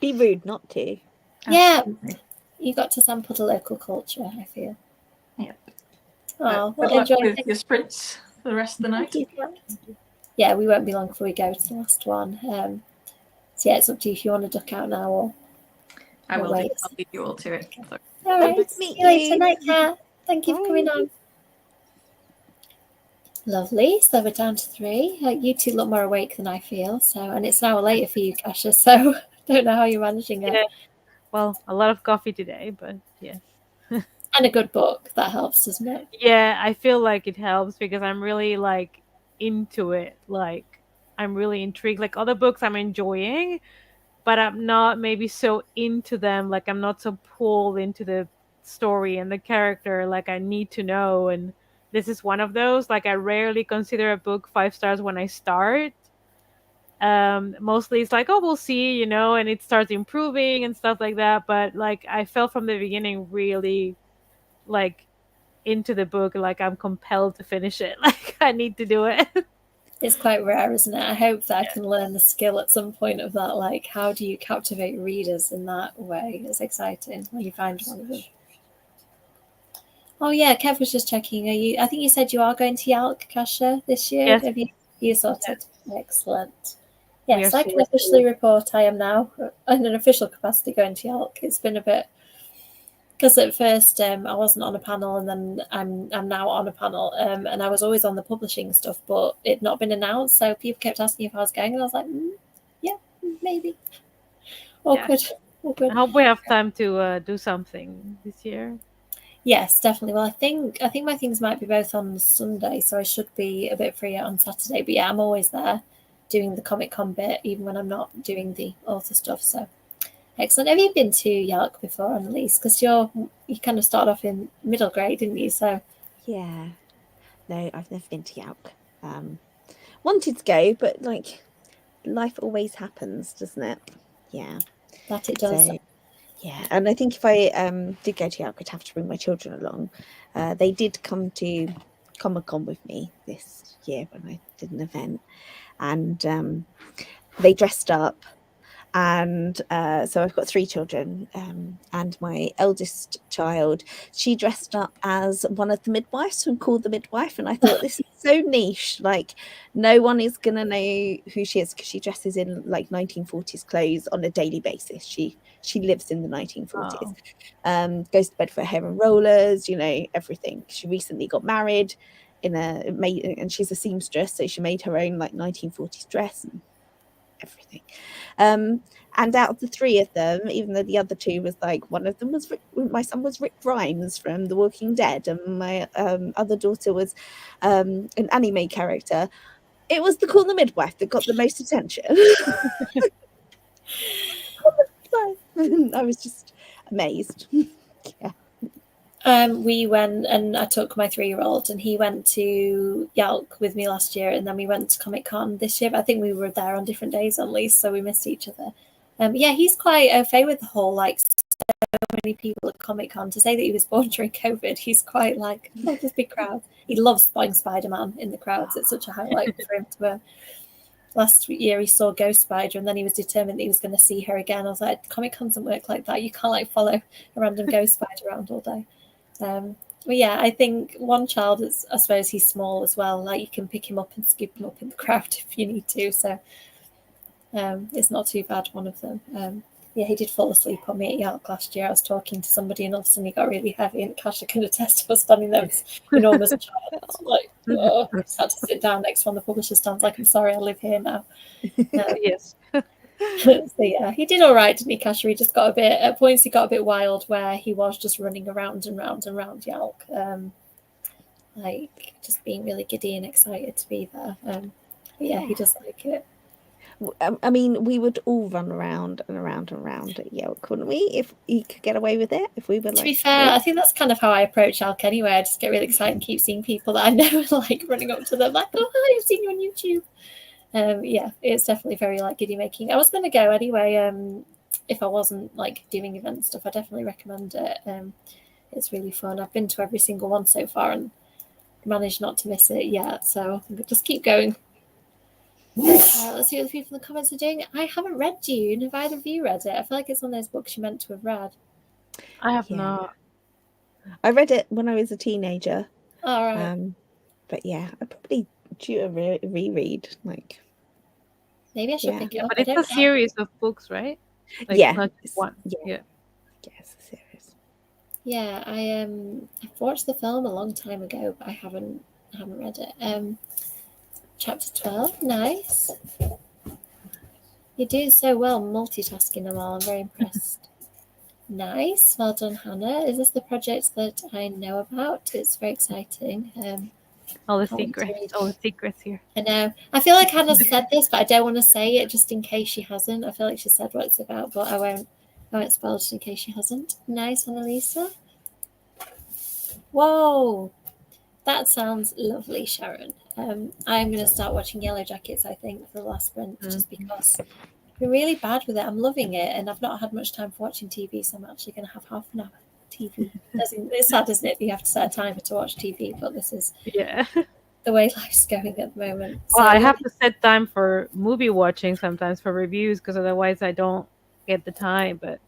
Be rude not to. Absolutely. Yeah, you got to sample the local culture, I feel. Yep. Oh, good luck with your sprints for the rest of the night. Yeah, we won't be long before we go to the last one. So yeah, it's up to you if you want to duck out now or I will. I'll leave you all to it. So. All right. See you later, night, Kat. Thank you for coming on. Lovely. So we're down to 3. You two look more awake than I feel. So, and it's an hour later for you, Kasha. So I don't know how you're managing it. Yeah. Well, a lot of coffee today, but yes. And a good book, that helps, doesn't it? Yeah, I feel like it helps because I'm really like into it. Like I'm really intrigued. Like other books I'm enjoying, but I'm not maybe so into them. Like I'm not so pulled into the story and the character. Like I need to know. And this is one of those. Like I rarely consider a book 5 stars when I start. Mostly it's like, oh, we'll see, and it starts improving and stuff like that. But like I felt from the beginning really like into the book, like I'm compelled to finish it. Like I need to do it. It's quite rare, isn't it? I hope that I can learn the skill at some point of that. Like, how do you captivate readers in that way? It's exciting when you find one of them. Oh yeah, Kev was just checking. I think you said you are going to Yalk, Kasha, this year. Yes. Have you sorted? Yes. Excellent. We Yes, are I can officially report I am now in an official capacity going to Yalk. It's been a bit because at first I wasn't on a panel, and then I'm now on a panel, and I was always on the publishing stuff, but it not been announced, so people kept asking if I was going, and I was like, yeah, maybe. Awkward. I hope we have time to do something this year. Yes, definitely. Well, I think my things might be both on Sunday, so I should be a bit freer on Saturday. But yeah, I'm always there doing the Comic-Con bit, even when I'm not doing the author stuff. So excellent. Have you been to Yalk before, Annaliese? Because you kind of started off in middle grade, didn't you? So yeah, no, I've never been to Yalk. Wanted to go, but like life always happens, doesn't it? Yeah, that it does. So, yeah, and I think if I did go to Yalk, I'd have to bring my children along. They did come to Comic-Con with me this year when I did an event, and they dressed up. And so I've got 3 children, and my eldest child, she dressed up as one of the midwives from Call the Midwife, and I thought, this is so niche, like no one is gonna know who she is because she dresses in like 1940s clothes on a daily basis. She lives in the 1940s. Goes to bed for her hair and rollers, you know, everything. She recently got married and she's a seamstress, so she made her own like 1940s dress and everything. And out of the 3 of them, even though the other 2 was like, one of them was my son was Rick Grimes from The Walking Dead, and my other daughter was an anime character, it was the Call the Midwife that got the most attention. I was just amazed. Yeah. We went, and I took my 3-year-old, and he went to Yalk with me last year, and then we went to Comic-Con this year. But I think we were there on different days at least, so we missed each other. Yeah, he's quite au fait with the whole like so many people at Comic-Con. To say that he was born during COVID, he's quite like, oh, this big crowd. He loves spotting Spider-Man in the crowds. It's such a highlight for him to last year he saw Ghost Spider, and then he was determined that he was going to see her again. I was like, Comic-Con doesn't work like that. You can't like follow a random Ghost Spider around all day. But yeah, I think one child is, I suppose he's small as well. Like you can pick him up and scoop him up in the crowd if you need to. So it's not too bad, one of them. Yeah, he did fall asleep on me at Yalk last year. I was talking to somebody and all of a sudden he got really heavy, and Kasia can attest I was standing there with enormous child. Like, oh, I just had to sit down next to one of the publisher stands like, I'm sorry, I live here now. Yes. So yeah, he did all right, didn't he, Kasia? He just got a bit, at points he got a bit wild where he was just running around and round and round Yalk, like just being really giddy and excited to be there. Yeah, he does like it. I mean, we would all run around and around and around at Yalk, couldn't we? If you could get away with it, if we were like. To be fair, I think that's kind of how I approach Yalk anyway. I just get really excited and keep seeing people that I know, like running up to them, like, "Oh, hi, I've seen you on YouTube." Yeah, it's definitely very like giddy making. I was going to go anyway. If I wasn't like doing event stuff, I definitely recommend it. It's really fun. I've been to every single one so far and managed not to miss it yet. So I think I'll just keep going. Let's see what the people in the comments are doing. I haven't read Dune. Have either of you read it? I feel like it's one of those books you meant to have read. I have not. I read it when I was a teenager. All right. But yeah, I probably do a reread. Like, maybe I should pick it up. But it's a series of books, right? Like, yeah, not just one. Yeah, it's a series. Yeah, I've watched the film a long time ago, but I haven't read it. Chapter 12, nice. You do so well multitasking them all. I'm very impressed. Nice, well done, Hannah. Is this the project that I know about? It's very exciting. All the secrets here. I know. I feel like Hannah said this, but I don't want to say it just in case she hasn't. I feel like she said what it's about, but I won't spoil it in case she hasn't. Nice, Annalisa. Whoa, that sounds lovely, Sharon. I'm going to start watching Yellow Jackets, I think, for the last sprint, just because I've been really bad with it. I'm loving it, and I've not had much time for watching TV, so I'm actually going to have half an hour TV. It's sad, isn't it? You have to set a timer to watch TV, but this is the way life's going at the moment. Well, I have to set time for movie watching sometimes for reviews, because otherwise I don't get the time. But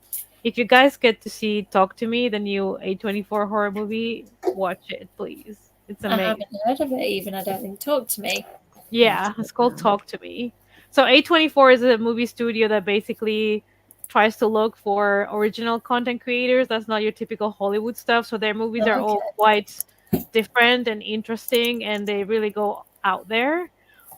if you guys get to see Talk to Me, the new A24 horror movie, watch it, please. It's amazing. I haven't heard of it even, I don't think. Talk to Me. Yeah, it's called Talk to Me. So A24 is a movie studio that basically tries to look for original content creators. That's not your typical Hollywood stuff. So their movies are all quite different and interesting, and they really go out there.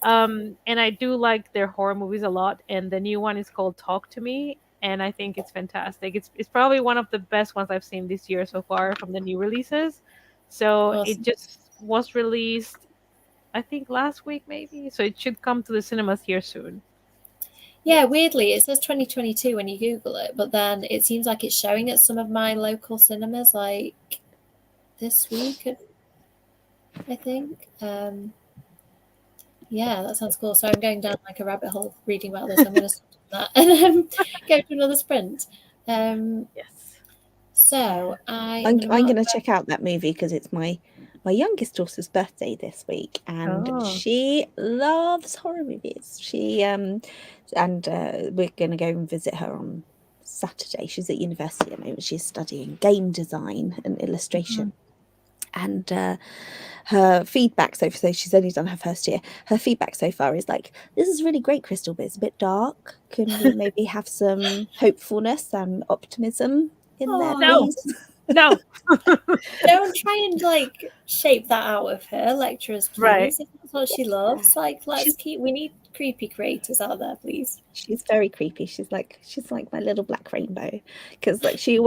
And I do like their horror movies a lot. And the new one is called Talk to Me, and I think it's fantastic. It's probably one of the best ones I've seen this year so far from the new releases. So it just was released, I think last week maybe. So it should come to the cinemas here soon. Yeah, weirdly, it says 2022 when you Google it, but then it seems like it's showing at some of my local cinemas like this week, I think. Yeah, that sounds cool. So I'm going down like a rabbit hole reading about this. I'm going to stop that and go to another sprint. Yes. So I'm going to check out that movie because it's my youngest daughter's birthday this week, and she loves horror movies. She and we're going to go and visit her on Saturday. She's at university at the moment. She's studying game design and illustration. And her feedback so she's only done her first year. Her feedback so far is like, this is really great, Crystal, but it's a bit dark. Can we maybe have some hopefulness and optimism in there, please? No. Don't try and like shape that out of her, lecturers, please. Right. If that's what she loves. Like, we need creepy creators out there, please. She's very creepy. She's like my little black rainbow, because like she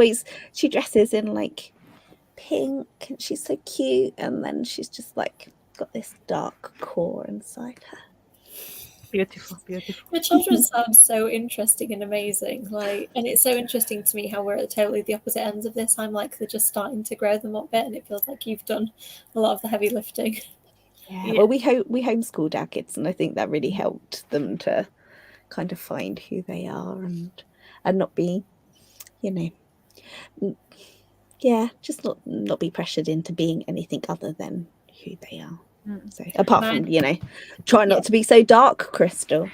dresses in like pink and she's so cute, and then she's just like got this dark core inside her. Beautiful. The children sound so interesting and amazing. Like, and it's so interesting to me how we're at totally the opposite ends of this. I'm like, they're just starting to grow them up a bit, and it feels like you've done a lot of the heavy lifting. Yeah. Well, we homeschooled our kids, and I think that really helped them to kind of find who they are and not be, just not be pressured into being anything other than who they are. So apart from, try not to be so dark, Crystal.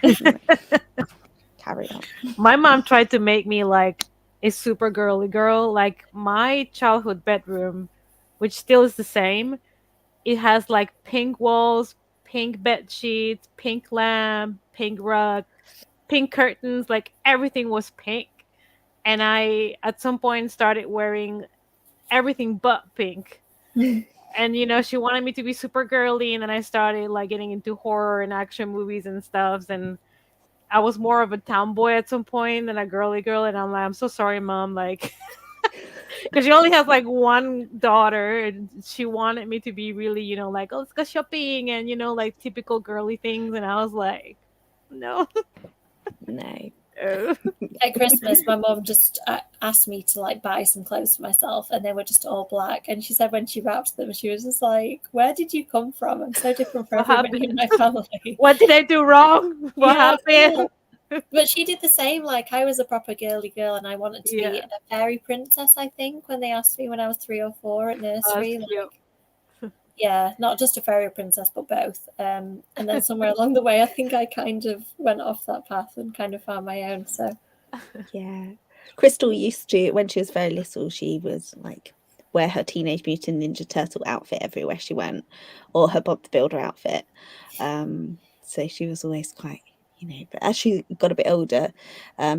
Carry on. My mom tried to make me like a super girly girl. Like my childhood bedroom, which still is the same, it has like pink walls, pink bed sheets, pink lamp, pink rug, pink curtains. Like everything was pink. And I, at some point, started wearing everything but pink. And she wanted me to be super girly, and then I started like getting into horror and action movies and stuff, and I was more of a tomboy at some point than a girly girl. And I'm like, I'm so sorry, Mom, like because she only has like one daughter, and she wanted me to be really like, oh, let's go shopping and like typical girly things, and I was like, no. At Christmas, my mom just asked me to like buy some clothes for myself, and they were just all black. And she said when she wrapped them, she was just like, "Where did you come from? I'm so different from everybody in my family. What did I do wrong? What happened?" But she did the same. Like, I was a proper girly girl, and I wanted to be a fairy princess. I think when they asked me when I was 3 or 4 at nursery. Yeah, not just a fairy princess, but both. And then somewhere along the way, I think I kind of went off that path and kind of found my own. So, yeah. Crystal used to, when she was very little, she was like wear her Teenage Mutant Ninja Turtle outfit everywhere she went, or her Bob the Builder outfit. So she was always quite, but as she got a bit older,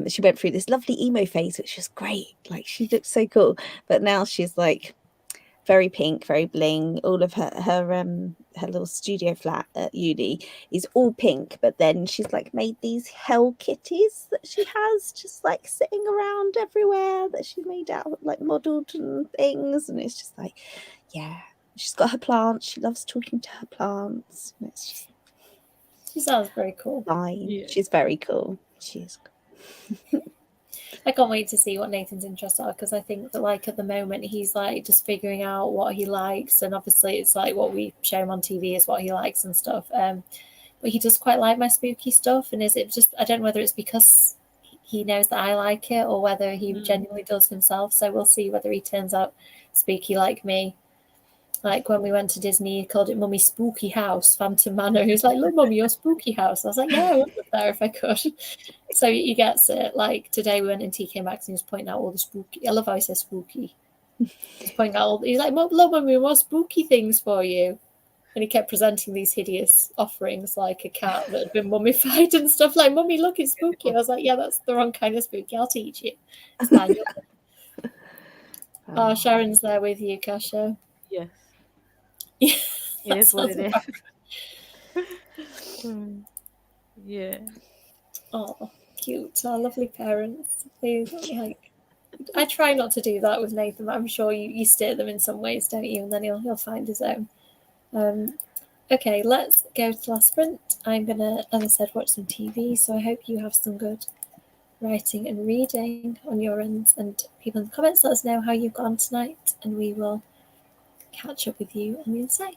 she went through this lovely emo phase, which was great. Like, she looked so cool. But now she's like very pink, very bling. All of her little studio flat at uni is all pink, but then she's like made these hell kitties that she has just like sitting around everywhere that she made out like modeled and things, and it's just like, she's got her plants. She loves talking to her plants. It's just, she sounds very cool. Fine. Yeah. She's very cool. She is cool. I can't wait to see what Nathan's interests are, because I think that like at the moment he's like just figuring out what he likes, and obviously it's like what we show him on TV is what he likes and stuff. But he does quite like my spooky stuff, and is it just, I don't know whether it's because he knows that I like it or whether he genuinely does himself. So we'll see whether he turns out spooky like me. Like when we went to Disney, he called it Mummy's Spooky House, Phantom Manor. He was like, "Look, Mummy, your spooky house." I was like, "Yeah, I would live there if I could." So he gets it. Like today, we went in TK Maxx and he was pointing out all the spooky. I love how he says spooky. He's pointing out all. He's like, "Look, Mummy, more spooky things for you." And he kept presenting these hideous offerings, like a cat that had been mummified and stuff. Like, Mummy, look, it's spooky. I was like, yeah, that's the wrong kind of spooky. I'll teach you. It's fine. Oh, Sharon's there with you, Kasha. Yes. Yeah, It is what it is. Yeah. Oh, cute. Our lovely parents. They, like, I try not to do that with Nathan, but I'm sure you steer them in some ways, don't you? And then he'll find his own. Okay, let's go to the last sprint. I'm gonna, as I said, watch some TV. So I hope you have some good writing and reading on your end. And people in the comments, let us know how you've gone tonight, and we will catch up with you on the inside.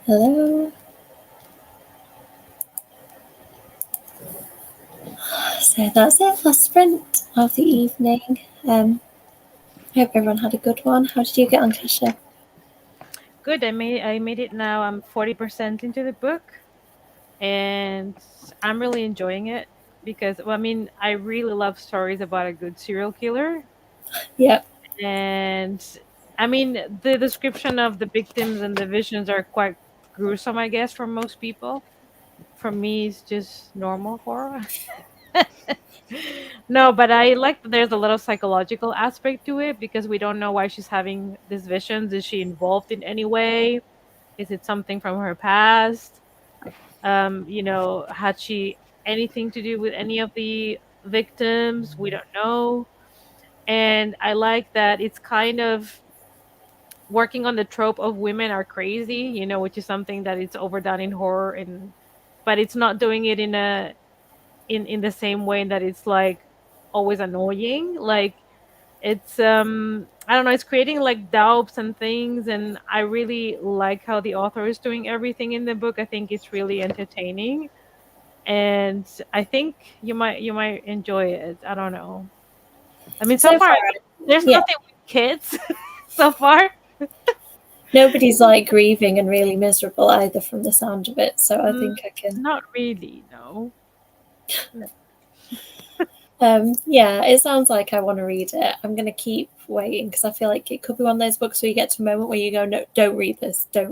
Hello. So that's it, last sprint of the evening. I hope everyone had a good one. How did you get on, Kasia? Good. I made it now. I'm 40% into the book, and I'm really enjoying it because, well, I mean, I really love stories about a good serial killer. Yep. And I mean, the description of the victims and the visions are quite gruesome, I guess, for most people. For me, it's just normal horror. No, but I like that there's a little psychological aspect to it because we don't know why she's having these visions. Is she involved in any way? Is it something from her past? Had she anything to do with any of the victims? We don't know. And I like that it's kind of working on the trope of women are crazy, which is something that it's overdone in horror, but it's not doing it in the same way that it's like always annoying. Like it's I don't know, it's creating like doubts and things, and I really like how the author is doing everything in the book. I think it's really entertaining, and I think you might enjoy it. I don't know. I mean, so far there's nothing with kids so far. Nobody's like grieving and really miserable either from the sound of it, so I think I can. Not really, no. Yeah, it sounds like I want to read it. I'm going to keep waiting because I feel like it could be one of those books where you get to a moment where you go, no, don't read this. But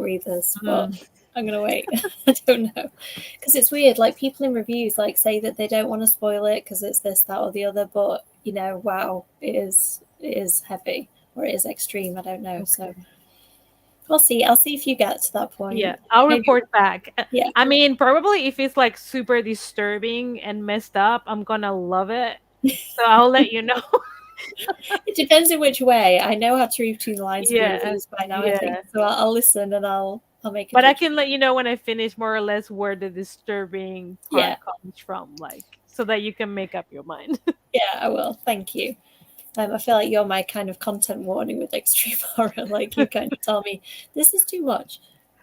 I'm going to wait. I don't know. Because it's weird. Like people in reviews like say that they don't want to spoil it because it's this, that, or the other. But, wow, it is heavy or it is extreme. I don't know. Okay. So we'll see. I'll see if you get to that point. Yeah, I'll report back. Yeah. I mean, probably if it's like super disturbing and messed up, I'm gonna love it. So I'll let you know. It depends in which way. I know how to read between the lines of the reviews by now, I think. So I'll listen and I'll make it. But I can let you know when I finish more or less where the disturbing part comes from, like, so that you can make up your mind. Yeah, I will. Thank you. I feel like you're my kind of content warning with extreme horror. Like you kind of tell me this is too much,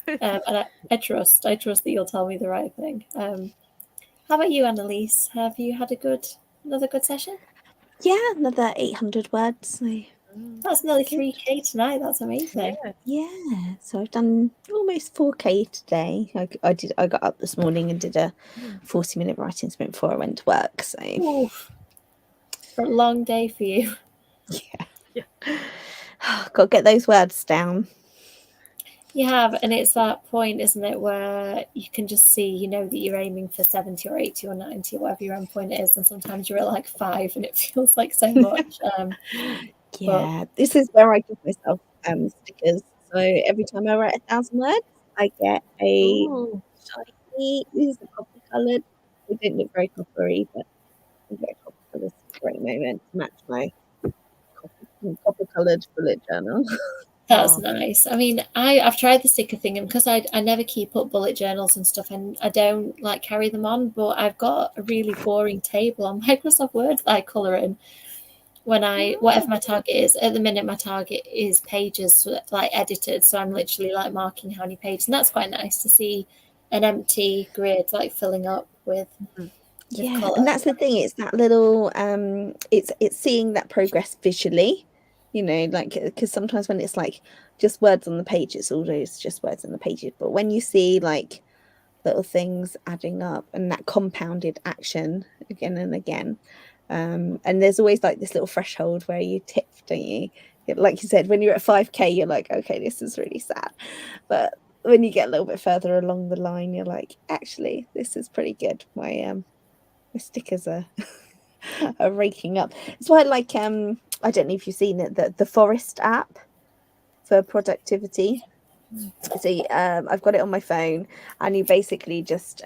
and I trust that you'll tell me the right thing. How about you, Annaliese? Have you had another good session? Yeah, another 800 words. That's nearly 3K tonight. That's amazing. Yeah. So I've done almost 4K today. I got up this morning and did a 40-minute writing sprint before I went to work. So. Oof. For a long day for you. Yeah. Got to get those words down. You have, and it's that point, isn't it, where you can just see, that you're aiming for 70 or 80 or 90 or whatever your end point is, and sometimes you're at like 5 and it feels like so much. This is where I give myself stickers. So every time I write 1,000 words, I get a shiny. These are copper coloured. They don't look very coppery, but I get a copper coloured great moment to match my copper coloured bullet journal. That's nice. I mean, I've tried the sticker thing, and because I never keep up bullet journals and stuff, and I don't like carry them on, but I've got a really boring table on Microsoft Word that I colour in when whatever my target is. At the minute, my target is pages like edited, so I'm literally like marking how many pages, and that's quite nice to see an empty grid like filling up with color. And that's the thing, it's that little it's seeing that progress visually, like, because sometimes when it's like just words on the page, it's always just words on the pages, but when you see like little things adding up and that compounded action again and again, and there's always like this little threshold where you tip, don't you? Like you said, when you're at 5K, you're like, okay, this is really sad, but when you get a little bit further along the line, you're like, actually, this is pretty good. My stickers are raking up. It's why I like I don't know if you've seen it, the Forest app for productivity. So I've got it on my phone, and you basically just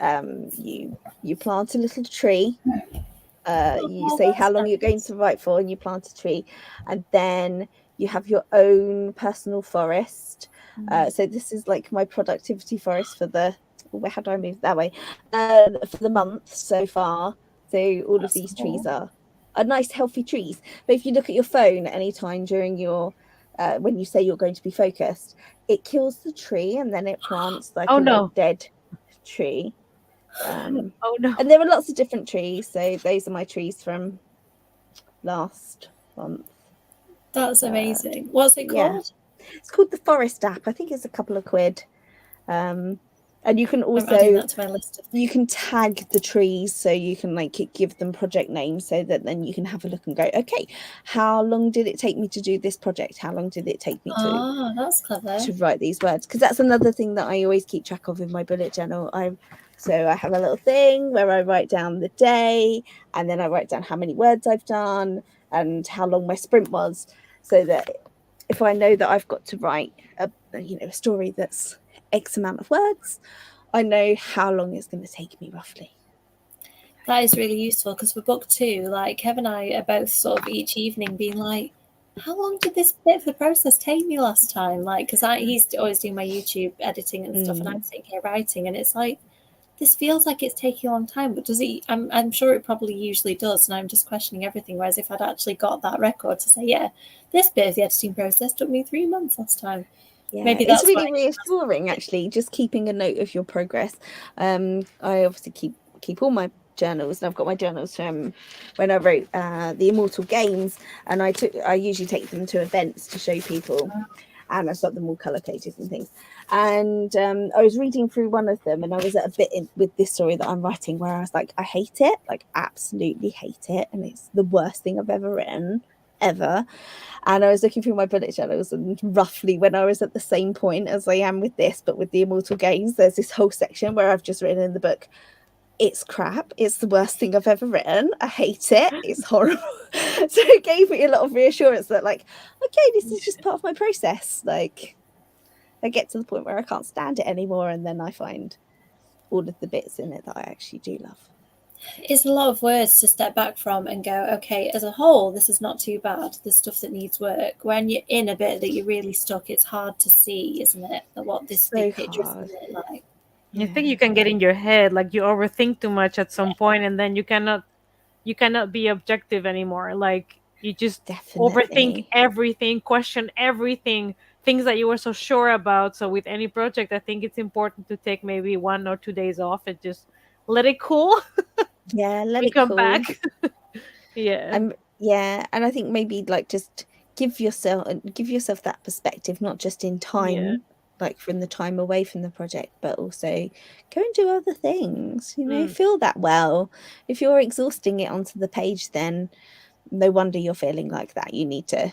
you plant a little tree. You say how long you're going to write for, and you plant a tree, and then you have your own personal forest. So this is like my productivity forest for the, how do I move that way, for the month so far. So all of these trees are nice healthy trees, but if you look at your phone anytime during your when you say you're going to be focused, it kills the tree and then it plants like Oh, a no. little dead tree. Oh no. And there are lots of different trees. So those are my trees from last month. That's amazing. What's it called? It's called the Forest app. I think it's a couple of quid. And you can also I'm adding that to my list of you can tag the trees, so you can like give them project names, so that then you can have a look and go, okay, how long did it take me to do this project? How long did it take me that's clever. to write these words? Because that's another thing that I always keep track of in my bullet journal. I have a little thing where I write down the day, and then I write down how many words I've done and how long my sprint was, so that if I know that I've got to write a story that's X amount of words, I know how long it's going to take me roughly. That is really useful, because for book 2, like Kev and I are both sort of each evening being like, how long did this bit of the process take me last time? Like, because he's always doing my YouTube editing and stuff, and I'm sitting here writing, and it's like, this feels like it's taking a long time, but does it? I'm sure it probably usually does, and I'm just questioning everything. Whereas if I'd actually got that record to say, yeah, this bit of the editing process took me 3 months last time. Yeah, maybe that's really reassuring, actually, just keeping a note of your progress. I obviously keep all my journals, and I've got my journals from when I wrote the Immortal Games, and I usually take them to events to show people, and I've got them all color coded and things. And I was reading through one of them, and I was at a bit with this story that I'm writing where I was like, I hate it, like absolutely hate it, and it's the worst thing I've ever written ever. And I was looking through my bullet journals, and roughly when I was at the same point as I am with this, but with the Immortal Games, there's this whole section where I've just written in the book, it's crap, it's the worst thing I've ever written, I hate it, it's horrible. So it gave me a lot of reassurance that, like, okay, this is just part of my process. Like, I get to the point where I can't stand it anymore, and then I find all of the bits in it that I actually do love. It's a lot of words to step back from and go, okay, as a whole, this is not too bad. There's stuff that needs work. When you're in a bit that you're really stuck, it's hard to see, isn't it? What this big picture is going to look like. I think you can get in your head, like you overthink too much at some point, and then you cannot be objective anymore. Like you just overthink everything, question everything, things that you were so sure about. So with any project, I think it's important to take maybe 1 or 2 days off and just let it cool. Let it come cool. back. Yeah. And I think maybe like just give yourself that perspective, not just in time, like from the time away from the project, but also go and do other things, feel that well. If you're exhausting it onto the page, then no wonder you're feeling like that. You need to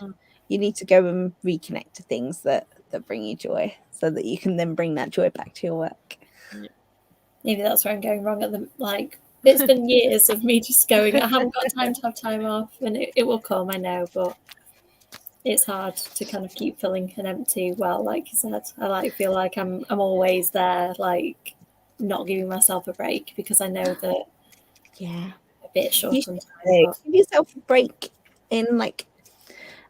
go and reconnect to things that bring you joy, so that you can then bring that joy back to your work. Maybe that's where I'm going wrong at the it's been years of me just going, I haven't got time to have time off, and it will come, I know, but it's hard to kind of keep filling an empty well, like you said. I feel like I'm always there, like not giving myself a break, because I know that a bit short on time. Give yourself a break in like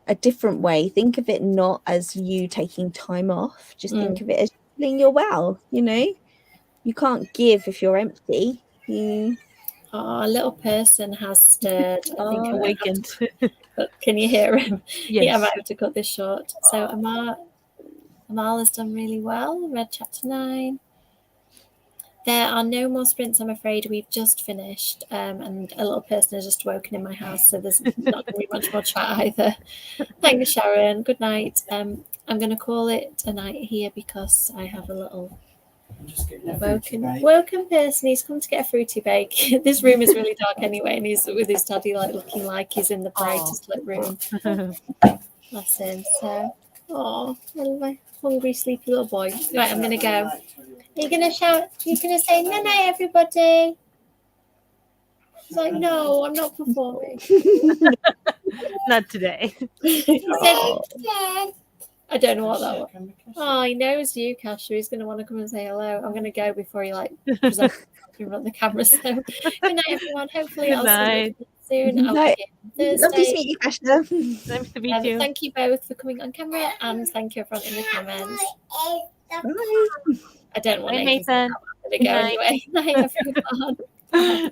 a different way. Think of it not as you taking time off, just think of it as feeling you're well. You can't give if you're empty. A little person has stirred. I think awakened. But can you hear him? Yes. Yeah, I might have to cut this short. So Amal has done really well. Read chapter 9. There are no more sprints, I'm afraid. We've just finished, and a little person has just woken in my house, so there's not going to be much more chat either. Thanks, Sharon. Good night. I'm going to call it a night here, because I have a little woken person. He's come to get a fruity bake. This room is really dark anyway, and he's with his daddy, like looking like he's in the brightest lit room. Bless him. So, my hungry, sleepy little boy. Right, I'm gonna go. Are you gonna shout? You're gonna say night night, everybody? He's like, no, I'm not performing. Not today. He said, I don't know what that was. Oh, he knows you, Kasha. He's going to want to come and say hello. I'm going to go before he presents in front of the camera. So, good night, everyone. Hopefully, I'll see you soon. I'll be here Thursday. Lovely to meet you, Kasha. Nice to meet you. Thank you both for coming on camera, and thank you everyone in the comments. Bye. I don't want Bye, Nathan. Nathan. I'm going to go anyway. Night, everyone. Bye.